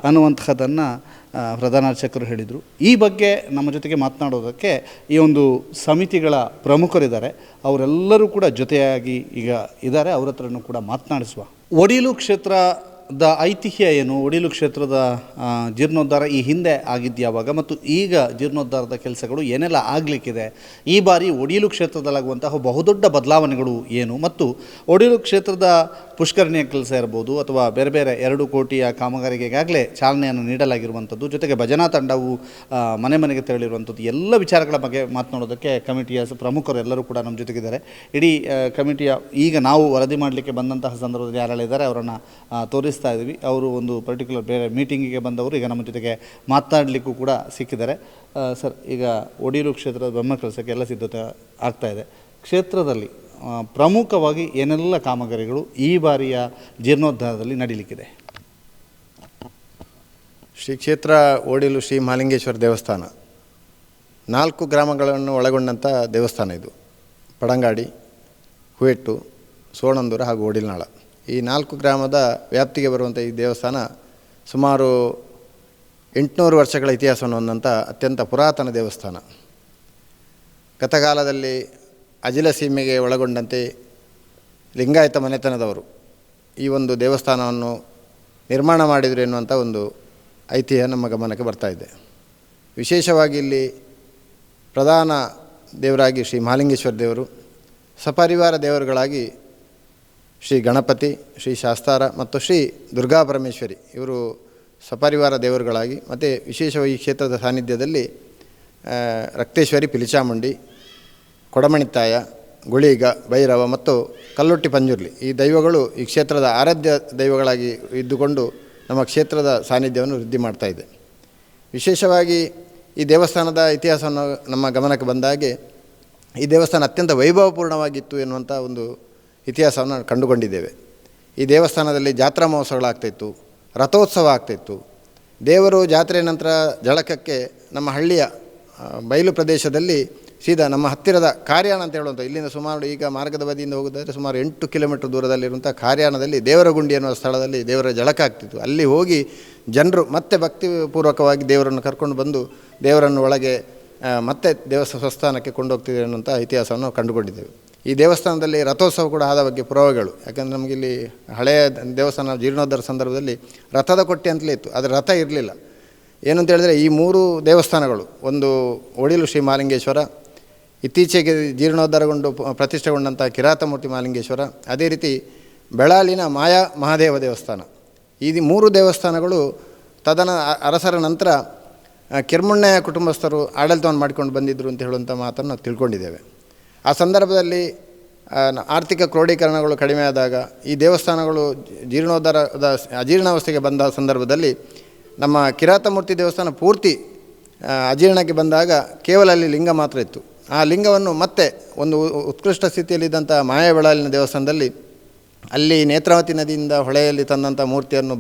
ಅನ್ನುವಂತಹದ್ದನ್ನು ಪ್ರಧಾನ ಅರ್ಚಕರು ಹೇಳಿದರು. ಈ ಬಗ್ಗೆ ನಮ್ಮ ಜೊತೆಗೆ ಮಾತನಾಡೋದಕ್ಕೆ ಈ ಒಂದು ಸಮಿತಿಗಳ ಪ್ರಮುಖರಿದ್ದಾರೆ, ಅವರೆಲ್ಲರೂ ಕೂಡ ಜೊತೆಯಾಗಿ ಈಗ ಇದ್ದಾರೆ. ಅವ್ರ ಹತ್ರನೂ ಕೂಡ ಮಾತನಾಡಿಸುವ. ಒಡಿಲು ಕ್ಷೇತ್ರದ ಐತಿಹ್ಯ ಏನು? ಒಡಿಲು ಕ್ಷೇತ್ರದ ಜೀರ್ಣೋದ್ಧಾರ ಈ ಹಿಂದೆ ಆಗಿದ್ಯಾವಾಗ ಮತ್ತು ಈಗ ಜೀರ್ಣೋದ್ಧಾರದ ಕೆಲಸಗಳು ಏನೆಲ್ಲ ಆಗಲಿಕ್ಕಿದೆ? ಈ ಬಾರಿ ಒಡಿಲು ಕ್ಷೇತ್ರದಲ್ಲಾಗುವಂತಹ ಬಹುದೊಡ್ಡ ಬದಲಾವಣೆಗಳು ಏನು? ಮತ್ತು ಒಡಿಲು ಕ್ಷೇತ್ರದ ಪುಷ್ಕರಣಿಯ ಕೆಲಸ ಇರ್ಬೋದು ಅಥವಾ ಬೇರೆ ಬೇರೆ 2 ಕೋಟಿಯ ಕಾಮಗಾರಿಗೆ ಈಗಾಗಲೇ ಚಾಲನೆಯನ್ನು ನೀಡಲಾಗಿರುವಂಥದ್ದು, ಜೊತೆಗೆ ಭಜನಾ ತಂಡವು ಮನೆ ಮನೆಗೆ ತೆರಳಿರುವಂಥದ್ದು, ಎಲ್ಲ ವಿಚಾರಗಳ ಬಗ್ಗೆ ಮಾತನಾಡೋದಕ್ಕೆ ಕಮಿಟಿಯ ಪ್ರಮುಖರು ಎಲ್ಲರೂ ಕೂಡ ನಮ್ಮ ಜೊತೆಗಿದ್ದಾರೆ. ಇಡೀ ಕಮಿಟಿಯ ಈಗ ನಾವು ವರದಿ ಮಾಡಲಿಕ್ಕೆ ಬಂದಂತಹ ಸಂದರ್ಭದಲ್ಲಿ ಯಾರೆಲ್ಲ ಇದ್ದಾರೆ ಅವರನ್ನು ತೋರಿಸ್ತಾ ಇದ್ದೀವಿ. ಅವರು ಒಂದು ಪರ್ಟಿಕ್ಯುಲರ್ ಬೇರೆ ಮೀಟಿಂಗಿಗೆ ಬಂದವರು ಈಗ ನಮ್ಮ ಜೊತೆಗೆ ಮಾತನಾಡಲಿಕ್ಕೂ ಕೂಡ ಸಿಕ್ಕಿದ್ದಾರೆ. ಸರ್, ಈಗ ಒಡಿಲು ಕ್ಷೇತ್ರದ ಬ್ರಹ್ಮ ಕೆಲಸಕ್ಕೆ ಎಲ್ಲ ಸಿದ್ಧತೆ ಆಗ್ತಾಯಿದೆ. ಕ್ಷೇತ್ರದಲ್ಲಿ ಪ್ರಮುಖವಾಗಿ ಏನೆಲ್ಲ ಕಾಮಗಾರಿಗಳು ಈ ಬಾರಿಯ ಜೀರ್ಣೋದ್ಧಾರದಲ್ಲಿ ನಡೀಲಿಕ್ಕಿದೆ? ಶ್ರೀ ಕ್ಷೇತ್ರ ಒಡಿಲು ಶ್ರೀ ಮಹಾಲಿಂಗೇಶ್ವರ ದೇವಸ್ಥಾನ 4 ಗ್ರಾಮಗಳನ್ನು ಒಳಗೊಂಡಂಥ ದೇವಸ್ಥಾನ ಇದು. ಪಡಂಗಾಡಿ, ಹುವೆಟ್ಟು, ಸೋಣಂದೂರ ಹಾಗೂ ಒಡಿಲ್ನಾಳ ಈ 4 ಗ್ರಾಮದ ವ್ಯಾಪ್ತಿಗೆ ಬರುವಂಥ ಈ ದೇವಸ್ಥಾನ ಸುಮಾರು 800 ವರ್ಷಗಳ ಇತಿಹಾಸವನ್ನು ಹೊಂದಂಥ ಅತ್ಯಂತ ಪುರಾತನ ದೇವಸ್ಥಾನ. ಗತಕಾಲದಲ್ಲಿ ಅಜಿಲ ಸೀಮೆಗೆ ಒಳಗೊಂಡಂತೆ ಲಿಂಗಾಯತ ಮನೆತನದವರು ಈ ಒಂದು ದೇವಸ್ಥಾನವನ್ನು ನಿರ್ಮಾಣ ಮಾಡಿದರು ಎನ್ನುವಂಥ ಒಂದು ಐತಿಹ್ಯ ನಮ್ಮ ಗಮನಕ್ಕೆ ಬರ್ತಾ ಇದೆ. ವಿಶೇಷವಾಗಿ ಇಲ್ಲಿ ಪ್ರಧಾನ ದೇವರಾಗಿ ಶ್ರೀ ಮಹಾಲಿಂಗೇಶ್ವರ ದೇವರು, ಸಪರಿವಾರ ದೇವರುಗಳಾಗಿ ಶ್ರೀ ಗಣಪತಿ, ಶ್ರೀ ಶಾಸ್ತಾರ ಮತ್ತು ಶ್ರೀ ದುರ್ಗಾ ಪರಮೇಶ್ವರಿ ಇವರು ಸಪರಿವಾರ ದೇವರುಗಳಾಗಿ, ಮತ್ತು ವಿಶೇಷವಾಗಿ ಈ ಕ್ಷೇತ್ರದ ಸಾನ್ನಿಧ್ಯದಲ್ಲಿ ರಕ್ತೇಶ್ವರಿ, ಪಿಲಿಚಾಮುಂಡಿ, ಕೊಡಮಣಿತಾಯ, ಗುಳಿಗ, ಭೈರವ ಮತ್ತು ಕಲ್ಲೊಟ್ಟಿ ಪಂಜುರ್ಲಿ ಈ ದೈವಗಳು ಈ ಕ್ಷೇತ್ರದ ಆರಾಧ್ಯ ದೈವಗಳಾಗಿ ಇದ್ದುಕೊಂಡು ನಮ್ಮ ಕ್ಷೇತ್ರದ ಸಾನ್ನಿಧ್ಯವನ್ನು ವೃದ್ಧಿ ಮಾಡ್ತಾ ಇದೆ. ವಿಶೇಷವಾಗಿ ಈ ದೇವಸ್ಥಾನದ ಇತಿಹಾಸವನ್ನು ನಮ್ಮ ಗಮನಕ್ಕೆ ಬಂದಾಗೆ ಈ ದೇವಸ್ಥಾನ ಅತ್ಯಂತ ವೈಭವಪೂರ್ಣವಾಗಿತ್ತು ಎನ್ನುವಂಥ ಒಂದು ಇತಿಹಾಸವನ್ನು ಕಂಡುಕೊಂಡಿದ್ದೇವೆ. ಈ ದೇವಸ್ಥಾನದಲ್ಲಿ ಜಾತ್ರಾ ಮಹೋತ್ಸವಗಳಾಗ್ತಾಯಿತ್ತು, ರಥೋತ್ಸವ ಆಗ್ತಾಯಿತ್ತು. ದೇವರು ಜಾತ್ರೆಯ ನಂತರ ಜಳಕಕ್ಕೆ ನಮ್ಮ ಹಳ್ಳಿಯ ಬಯಲು ಪ್ರದೇಶದಲ್ಲಿ ಸೀದಾ ನಮ್ಮ ಹತ್ತಿರದ ಕಾರ್ಯಾಣ ಅಂತ ಹೇಳುವಂಥ, ಇಲ್ಲಿಂದ ಸುಮಾರು ಈಗ ಮಾರ್ಗದ ಬದಿಯಿಂದ ಹೋಗೋದಾದರೆ ಸುಮಾರು 8 ಕಿಲೋಮೀಟರ್ ದೂರದಲ್ಲಿರುವಂಥ ಕಾರ್ಯಾಣದಲ್ಲಿ ದೇವರಗುಂಡಿ ಎನ್ನುವ ಸ್ಥಳದಲ್ಲಿ ದೇವರ ಜಳಕ ಆಗ್ತಿತ್ತು. ಅಲ್ಲಿ ಹೋಗಿ ಜನರು ಮತ್ತೆ ಭಕ್ತಿಪೂರ್ವಕವಾಗಿ ದೇವರನ್ನು ಕರ್ಕೊಂಡು ಬಂದು ದೇವರನ್ನು ಒಳಗೆ ಮತ್ತೆ ಸ್ವಸ್ಥಾನಕ್ಕೆ ಕೊಂಡೋಗ್ತಿದೆ ಅನ್ನುವಂಥ ಇತಿಹಾಸವನ್ನು ಕಂಡುಕೊಂಡಿದ್ದೇವೆ. ಈ ದೇವಸ್ಥಾನದಲ್ಲಿ ರಥೋತ್ಸವ ಕೂಡ ಆದ ಬಗ್ಗೆ ಪುರಾವೆಗಳು, ಯಾಕಂದರೆ ನಮಗಿಲ್ಲಿ ಹಳೆಯ ದೇವಸ್ಥಾನ ಜೀರ್ಣೋದ್ಧಾರ ಸಂದರ್ಭದಲ್ಲಿ ರಥದ ಕೊಟ್ಟೆ ಅಂತಲೇ ಇತ್ತು, ಆದರೆ ರಥ ಇರಲಿಲ್ಲ. ಏನು ಅಂತ ಹೇಳಿದ್ರೆ ಈ 3 ದೇವಸ್ಥಾನಗಳು, ಒಂದು ಒಡಿಲು ಶ್ರೀ ಮಹಾಲಿಂಗೇಶ್ವರ, ಇತ್ತೀಚೆಗೆ ಜೀರ್ಣೋದ್ಧಾರಗೊಂಡು ಪ್ರತಿಷ್ಠೆಗೊಂಡಂಥ ಕಿರಾತಮೂರ್ತಿ ಮಹಾಲಿಂಗೇಶ್ವರ, ಅದೇ ರೀತಿ ಬೆಳಾಲಿನ ಮಾಯಾ ಮಹಾದೇವ ದೇವಸ್ಥಾನ, ಈ 3 ದೇವಸ್ಥಾನಗಳು ಅರಸರ ನಂತರ ಕೆರ್ಮುಣ್ಣೆಯ ಕುಟುಂಬಸ್ಥರು ಆಡಳಿತವನ್ನು ಮಾಡಿಕೊಂಡು ಬಂದಿದ್ದರು ಅಂತ ಹೇಳುವಂಥ ಮಾತನ್ನು ನಾವು ತಿಳ್ಕೊಂಡಿದ್ದೇವೆ. ಆ ಸಂದರ್ಭದಲ್ಲಿ ಆರ್ಥಿಕ ಕ್ರೋಢೀಕರಣಗಳು ಕಡಿಮೆ ಆದಾಗ ಈ ದೇವಸ್ಥಾನಗಳು ಜೀರ್ಣೋದ್ಧಾರದ ಅಜೀರ್ಣಾವಸ್ಥೆಗೆ ಬಂದ ಸಂದರ್ಭದಲ್ಲಿ ನಮ್ಮ ಕಿರಾತಮೂರ್ತಿ ದೇವಸ್ಥಾನ ಪೂರ್ತಿ ಅಜೀರ್ಣಕ್ಕೆ ಬಂದಾಗ ಕೇವಲ ಅಲ್ಲಿ ಲಿಂಗ ಮಾತ್ರ ಇತ್ತು. ಆ ಲಿಂಗವನ್ನು ಮತ್ತೆ ಒಂದು ಉತ್ಕೃಷ್ಟ ಸ್ಥಿತಿಯಲ್ಲಿದ್ದಂಥ ಮಾಯಾಬೆಳಾಲಿನ ದೇವಸ್ಥಾನದಲ್ಲಿ ಅಲ್ಲಿ ನೇತ್ರಾವತಿ ನದಿಯಿಂದ ಹೊಳೆಯಲ್ಲಿ ತಂದಂಥ ಮೂರ್ತಿಯನ್ನು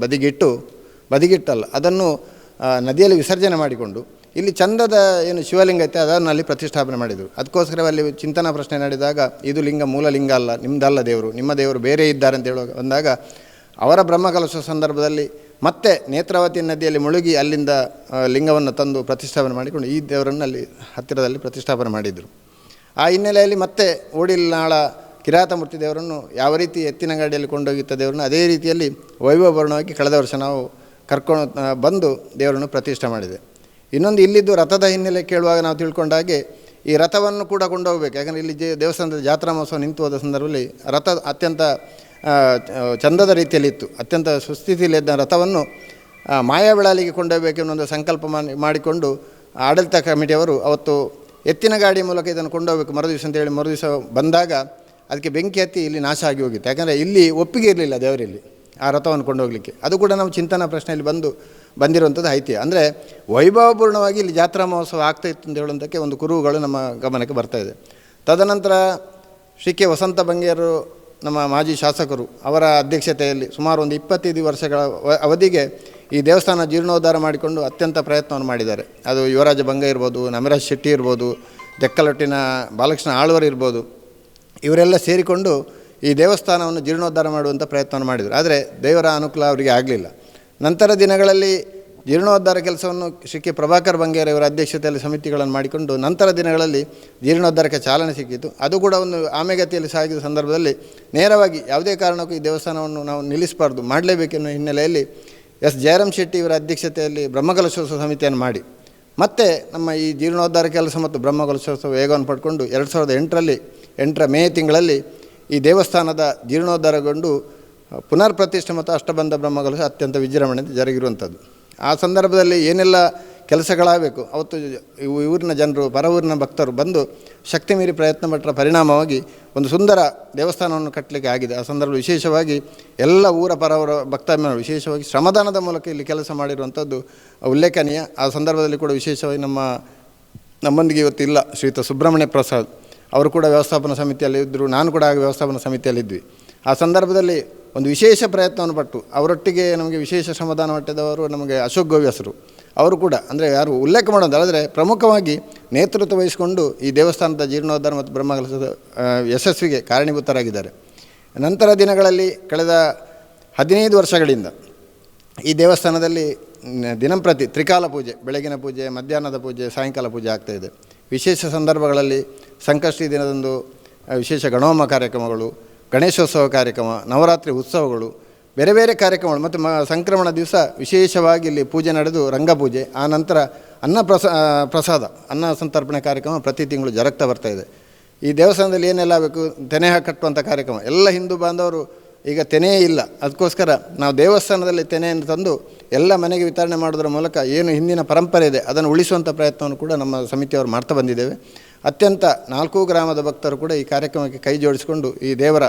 ಬದಿಗಿಟ್ಟಲ್ಲ ಅದನ್ನು ನದಿಯಲ್ಲಿ ವಿಸರ್ಜನೆ ಮಾಡಿಕೊಂಡು ಇಲ್ಲಿ ಚಂದದ ಏನು ಶಿವಲಿಂಗ ಐತೆ ಅದನ್ನು ಅಲ್ಲಿ ಪ್ರತಿಷ್ಠಾಪನೆ ಮಾಡಿದರು. ಅದಕ್ಕೋಸ್ಕರ ಅಲ್ಲಿ ಚಿಂತನಾ ಪ್ರಶ್ನೆ ನಡೆದಾಗ ಇದು ಲಿಂಗ ಮೂಲ ಲಿಂಗ ಅಲ್ಲ, ನಿಮ್ಮದಲ್ಲ ದೇವರು, ನಿಮ್ಮ ದೇವರು ಬೇರೆ ಇದ್ದಾರೆ ಅಂತ ಹೇಳುವಾಗ ಬಂದಾಗ ಅವರ ಬ್ರಹ್ಮಕಲಶ ಸಂದರ್ಭದಲ್ಲಿ ಮತ್ತೆ ನೇತ್ರಾವತಿ ನದಿಯಲ್ಲಿ ಮುಳುಗಿ ಅಲ್ಲಿಂದ ಲಿಂಗವನ್ನು ತಂದು ಪ್ರತಿಷ್ಠಾಪನೆ ಮಾಡಿಕೊಂಡು ಈ ದೇವರನ್ನು ಅಲ್ಲಿ ಹತ್ತಿರದಲ್ಲಿ ಪ್ರತಿಷ್ಠಾಪನೆ ಮಾಡಿದರು. ಆ ಹಿನ್ನೆಲೆಯಲ್ಲಿ ಮತ್ತೆ ಓಡಿಲ್ನಾಳ ಕಿರಾತಮೂರ್ತಿ ದೇವರನ್ನು ಯಾವ ರೀತಿ ಎತ್ತಿನ ಗಾಡಿಯಲ್ಲಿ ಕೊಂಡೋಗಿದ್ದ ದೇವರನ್ನು ಅದೇ ರೀತಿಯಲ್ಲಿ ವೈಭವಪೂರ್ಣವಾಗಿ ಕಳೆದ ವರ್ಷ ನಾವು ಕರ್ಕೊಂಡು ಬಂದು ದೇವರನ್ನು ಪ್ರತಿಷ್ಠೆ ಮಾಡಿದೆ. ಇನ್ನೊಂದು ಇಲ್ಲಿದ್ದು ರಥದ ಹಿನ್ನೆಲೆ ಕೇಳುವಾಗ ನಾವು ತಿಳ್ಕೊಂಡಾಗೆ ಈ ರಥವನ್ನು ಕೂಡ ಕೊಂಡೋಗಬೇಕು. ಯಾಕಂದರೆ ಇಲ್ಲಿ ದೇವಸ್ಥಾನದ ಜಾತ್ರಾ ಮಹೋತ್ಸವ ನಿಂತು ಹೋದ ಸಂದರ್ಭದಲ್ಲಿ ರಥ ಅತ್ಯಂತ ಚಂದದ ರೀತಿಯಲ್ಲಿತ್ತು. ಅತ್ಯಂತ ಸುಸ್ಥಿತಿಯಲ್ಲಿದ್ದ ರಥವನ್ನು ಮಾಯಾಬೆಳಾಲಿಗೆ ಕೊಂಡೋಗಬೇಕೆನ್ನೋ ಒಂದು ಸಂಕಲ್ಪ ಮಾಡಿಕೊಂಡು ಆಡಳಿತ ಕಮಿಟಿಯವರು ಅವತ್ತು ಎತ್ತಿನ ಗಾಡಿ ಮೂಲಕ ಇದನ್ನು ಕೊಂಡೋಗಬೇಕು ಮರುದಿವಸ ಅಂತೇಳಿ ಮರುದಿವಸ ಬಂದಾಗ ಅದಕ್ಕೆ ಬೆಂಕಿ ಹತ್ತಿ ಇಲ್ಲಿ ನಾಶ ಆಗಿ ಹೋಗಿತ್ತು. ಯಾಕಂದರೆ ಇಲ್ಲಿ ಒಪ್ಪಿಗೆ ಇರಲಿಲ್ಲ ದೇವರಲ್ಲಿ ಆ ರಥವನ್ನು ಕೊಂಡೋಗಲಿಕ್ಕೆ. ಅದು ಕೂಡ ನಾವು ಚಿಂತನಾ ಪ್ರಶ್ನೆಯಲ್ಲಿ ಬಂದಿರುವಂಥದ್ದು ಐತಿಹ್ಯ. ಅಂದರೆ ವೈಭವಪೂರ್ಣವಾಗಿ ಇಲ್ಲಿ ಜಾತ್ರಾ ಮಹೋತ್ಸವ ಆಗ್ತಾಯಿತ್ತು ಅಂತ ಹೇಳುವಂಥಕ್ಕೆ ಒಂದು ಕುರುಹುಗಳು ನಮ್ಮ ಗಮನಕ್ಕೆ ಬರ್ತಾಯಿದೆ. ತದನಂತರ ಶ್ರೀ ಕೆ ವಸಂತ ಬಂಗೇರು ನಮ್ಮ ಮಾಜಿ ಶಾಸಕರು ಅವರ ಅಧ್ಯಕ್ಷತೆಯಲ್ಲಿ ಸುಮಾರು ಒಂದು 25 ವರ್ಷಗಳ ಅವಧಿಗೆ ಈ ದೇವಸ್ಥಾನ ಜೀರ್ಣೋದ್ಧಾರ ಮಾಡಿಕೊಂಡು ಅತ್ಯಂತ ಪ್ರಯತ್ನವನ್ನು ಮಾಡಿದ್ದಾರೆ. ಅದು ಯುವರಾಜ ಬಂಗ ಇರ್ಬೋದು, ನಮರಾಜ್ ಶೆಟ್ಟಿ ಇರ್ಬೋದು, ಜಕ್ಕಲೊಟ್ಟಿನ ಬಾಲಕೃಷ್ಣ ಆಳ್ವರು ಇರ್ಬೋದು, ಇವರೆಲ್ಲ ಸೇರಿಕೊಂಡು ಈ ದೇವಸ್ಥಾನವನ್ನು ಜೀರ್ಣೋದ್ಧಾರ ಮಾಡುವಂಥ ಪ್ರಯತ್ನವನ್ನು ಮಾಡಿದರು. ಆದರೆ ದೇವರ ಅನುಕೂಲ ಅವರಿಗೆ ಆಗಲಿಲ್ಲ. ನಂತರ ದಿನಗಳಲ್ಲಿ ಜೀರ್ಣೋದ್ಧಾರ ಕೆಲಸವನ್ನು ಶ್ರೀ ಕೆ ಪ್ರಭಾಕರ್ ಬಂಗೇರ ಇವರ ಅಧ್ಯಕ್ಷತೆಯಲ್ಲಿ ಸಮಿತಿಗಳನ್ನು ಮಾಡಿಕೊಂಡು ನಂತರ ದಿನಗಳಲ್ಲಿ ಜೀರ್ಣೋದ್ಧಾರಕ್ಕೆ ಚಾಲನೆ ಸಿಕ್ಕಿತು. ಅದು ಕೂಡ ಒಂದು ಆಮೆಗತಿಯಲ್ಲಿ ಸಾಗಿದ ಸಂದರ್ಭದಲ್ಲಿ ನೇರವಾಗಿ ಯಾವುದೇ ಕಾರಣಕ್ಕೂ ಈ ದೇವಸ್ಥಾನವನ್ನು ನಾವು ನಿಲ್ಲಿಸಬಾರ್ದು, ಮಾಡಲೇಬೇಕೆನ್ನುವ ಹಿನ್ನೆಲೆಯಲ್ಲಿ ಎಸ್ ಜಯರಾಮ್ ಶೆಟ್ಟಿ ಇವರ ಅಧ್ಯಕ್ಷತೆಯಲ್ಲಿ ಬ್ರಹ್ಮಕಲಶೋತ್ಸವ ಸಮಿತಿಯನ್ನು ಮಾಡಿ ಮತ್ತೆ ನಮ್ಮ ಈ ಜೀರ್ಣೋದ್ಧಾರ ಕೆಲಸ ಮತ್ತು ಬ್ರಹ್ಮಕಲಶೋತ್ಸವ ವೇಗವನ್ನು ಪಡ್ಕೊಂಡು 2008 ಮೇ ತಿಂಗಳಲ್ಲಿ ಈ ದೇವಸ್ಥಾನದ ಜೀರ್ಣೋದ್ಧಾರಗೊಂಡು ಪುನರ್ ಪ್ರತಿಷ್ಠೆ ಮತ್ತು ಅಷ್ಟಬಂಧ ಬ್ರಹ್ಮಕಲಶ ಅತ್ಯಂತ ವಿಜೃಂಭಣೆಯಿಂದ ಜರುಗಿರುವಂಥದ್ದು. ಆ ಸಂದರ್ಭದಲ್ಲಿ ಏನೆಲ್ಲ ಕೆಲಸಗಳಾಗಬೇಕು ಅವತ್ತು ಊರಿನ ಜನರು, ಪರ ಊರಿನ ಭಕ್ತರು ಬಂದು ಶಕ್ತಿ ಮೀರಿ ಪ್ರಯತ್ನ ಪಟ್ಟರ ಪರಿಣಾಮವಾಗಿ ಒಂದು ಸುಂದರ ದೇವಸ್ಥಾನವನ್ನು ಕಟ್ಟಲಿಕ್ಕೆ ಆಗಿದೆ. ಆ ಸಂದರ್ಭ ವಿಶೇಷವಾಗಿ ಎಲ್ಲ ಊರ ಪರವರ ಭಕ್ತಾಭಿಮಾನ ವಿಶೇಷವಾಗಿ ಶ್ರಮದಾನದ ಮೂಲಕ ಇಲ್ಲಿ ಕೆಲಸ ಮಾಡಿರುವಂಥದ್ದು ಉಲ್ಲೇಖನೀಯ. ಆ ಸಂದರ್ಭದಲ್ಲಿ ಕೂಡ ವಿಶೇಷವಾಗಿ ನಮ್ಮೊಂದಿಗೆ ಇವತ್ತಿಲ್ಲ ಶ್ರೀಯುತ ಸುಬ್ರಹ್ಮಣ್ಯ ಪ್ರಸಾದ್ ಅವರು ಕೂಡ ವ್ಯವಸ್ಥಾಪನಾ ಸಮಿತಿಯಲ್ಲಿ ಇದ್ದರು, ನಾನು ಕೂಡ ಆಗ ವ್ಯವಸ್ಥಾಪನಾ ಸಮಿತಿಯಲ್ಲಿದ್ವಿ. ಆ ಸಂದರ್ಭದಲ್ಲಿ ಒಂದು ವಿಶೇಷ ಪ್ರಯತ್ನವನ್ನು ಪಟ್ಟು ಅವರೊಟ್ಟಿಗೆ ನಮಗೆ ವಿಶೇಷ ಶ್ರಮದಾನ ಮಟ್ಟದವರು ನಮಗೆ ಅಶೋಕ್ ಗೋವ್ಯಸರು ಅವರು ಕೂಡ ಅಂದರೆ ಯಾರು ಉಲ್ಲೇಖ ಮಾಡೋದು ಆದರೆ ಪ್ರಮುಖವಾಗಿ ನೇತೃತ್ವ ವಹಿಸಿಕೊಂಡು ಈ ದೇವಸ್ಥಾನದ ಜೀರ್ಣೋದ್ಧಾರ ಮತ್ತು ಬ್ರಹ್ಮಕಲಶದ ಯಶಸ್ವಿಗೆ ಕಾರಣೀಭೂತರಾಗಿದ್ದಾರೆ. ನಂತರ ದಿನಗಳಲ್ಲಿ ಕಳೆದ 15 ವರ್ಷಗಳಿಂದ ಈ ದೇವಸ್ಥಾನದಲ್ಲಿ ದಿನಂಪ್ರತಿ ತ್ರಿಕಾಲ ಪೂಜೆ, ಬೆಳಗಿನ ಪೂಜೆ, ಮಧ್ಯಾಹ್ನದ ಪೂಜೆ, ಸಾಯಂಕಾಲ ಪೂಜೆ ಆಗ್ತಾಯಿದೆ. ವಿಶೇಷ ಸಂದರ್ಭಗಳಲ್ಲಿ ಸಂಕಷ್ಟಿ ದಿನದಂದು ವಿಶೇಷ ಗಣೋಮ ಕಾರ್ಯಕ್ರಮಗಳು, ಗಣೇಶೋತ್ಸವ ಕಾರ್ಯಕ್ರಮ, ನವರಾತ್ರಿ ಉತ್ಸವಗಳು, ಬೇರೆ ಬೇರೆ ಕಾರ್ಯಕ್ರಮಗಳು ಮತ್ತು ಸಂಕ್ರಮಣ ದಿವಸ ವಿಶೇಷವಾಗಿ ಇಲ್ಲಿ ಪೂಜೆ ನಡೆದು ರಂಗಪೂಜೆ, ಆ ನಂತರ ಅನ್ನ ಸಂತರ್ಪಣೆ ಕಾರ್ಯಕ್ರಮ ಪ್ರತಿ ತಿಂಗಳು ಜರುಗ್ತಾ ಬರ್ತಾಯಿದೆ. ಈ ದೇವಸ್ಥಾನದಲ್ಲಿ ಏನೆಲ್ಲ ಬೇಕು, ತೆನೆ ಕಟ್ಟುವಂಥ ಕಾರ್ಯಕ್ರಮ ಎಲ್ಲ ಹಿಂದೂ ಬಾಂಧವರು ಈಗ ತೆನೆಯೇ ಇಲ್ಲ, ಅದಕ್ಕೋಸ್ಕರ ನಾವು ದೇವಸ್ಥಾನದಲ್ಲಿ ತೆನೆಯನ್ನು ತಂದು ಎಲ್ಲ ಮನೆಗೆ ವಿತರಣೆ ಮಾಡೋದ್ರ ಮೂಲಕ ಏನು ಹಿಂದಿನ ಪರಂಪರೆ ಇದೆ ಅದನ್ನು ಉಳಿಸುವಂಥ ಪ್ರಯತ್ನವನ್ನು ಕೂಡ ನಮ್ಮ ಸಮಿತಿಯವರು ಮಾಡ್ತಾ ಬಂದಿದ್ದೇವೆ. ಅತ್ಯಂತ 4 ಗ್ರಾಮದ ಭಕ್ತರು ಕೂಡ ಈ ಕಾರ್ಯಕ್ರಮಕ್ಕೆ ಕೈ ಜೋಡಿಸಿಕೊಂಡು ಈ ದೇವರ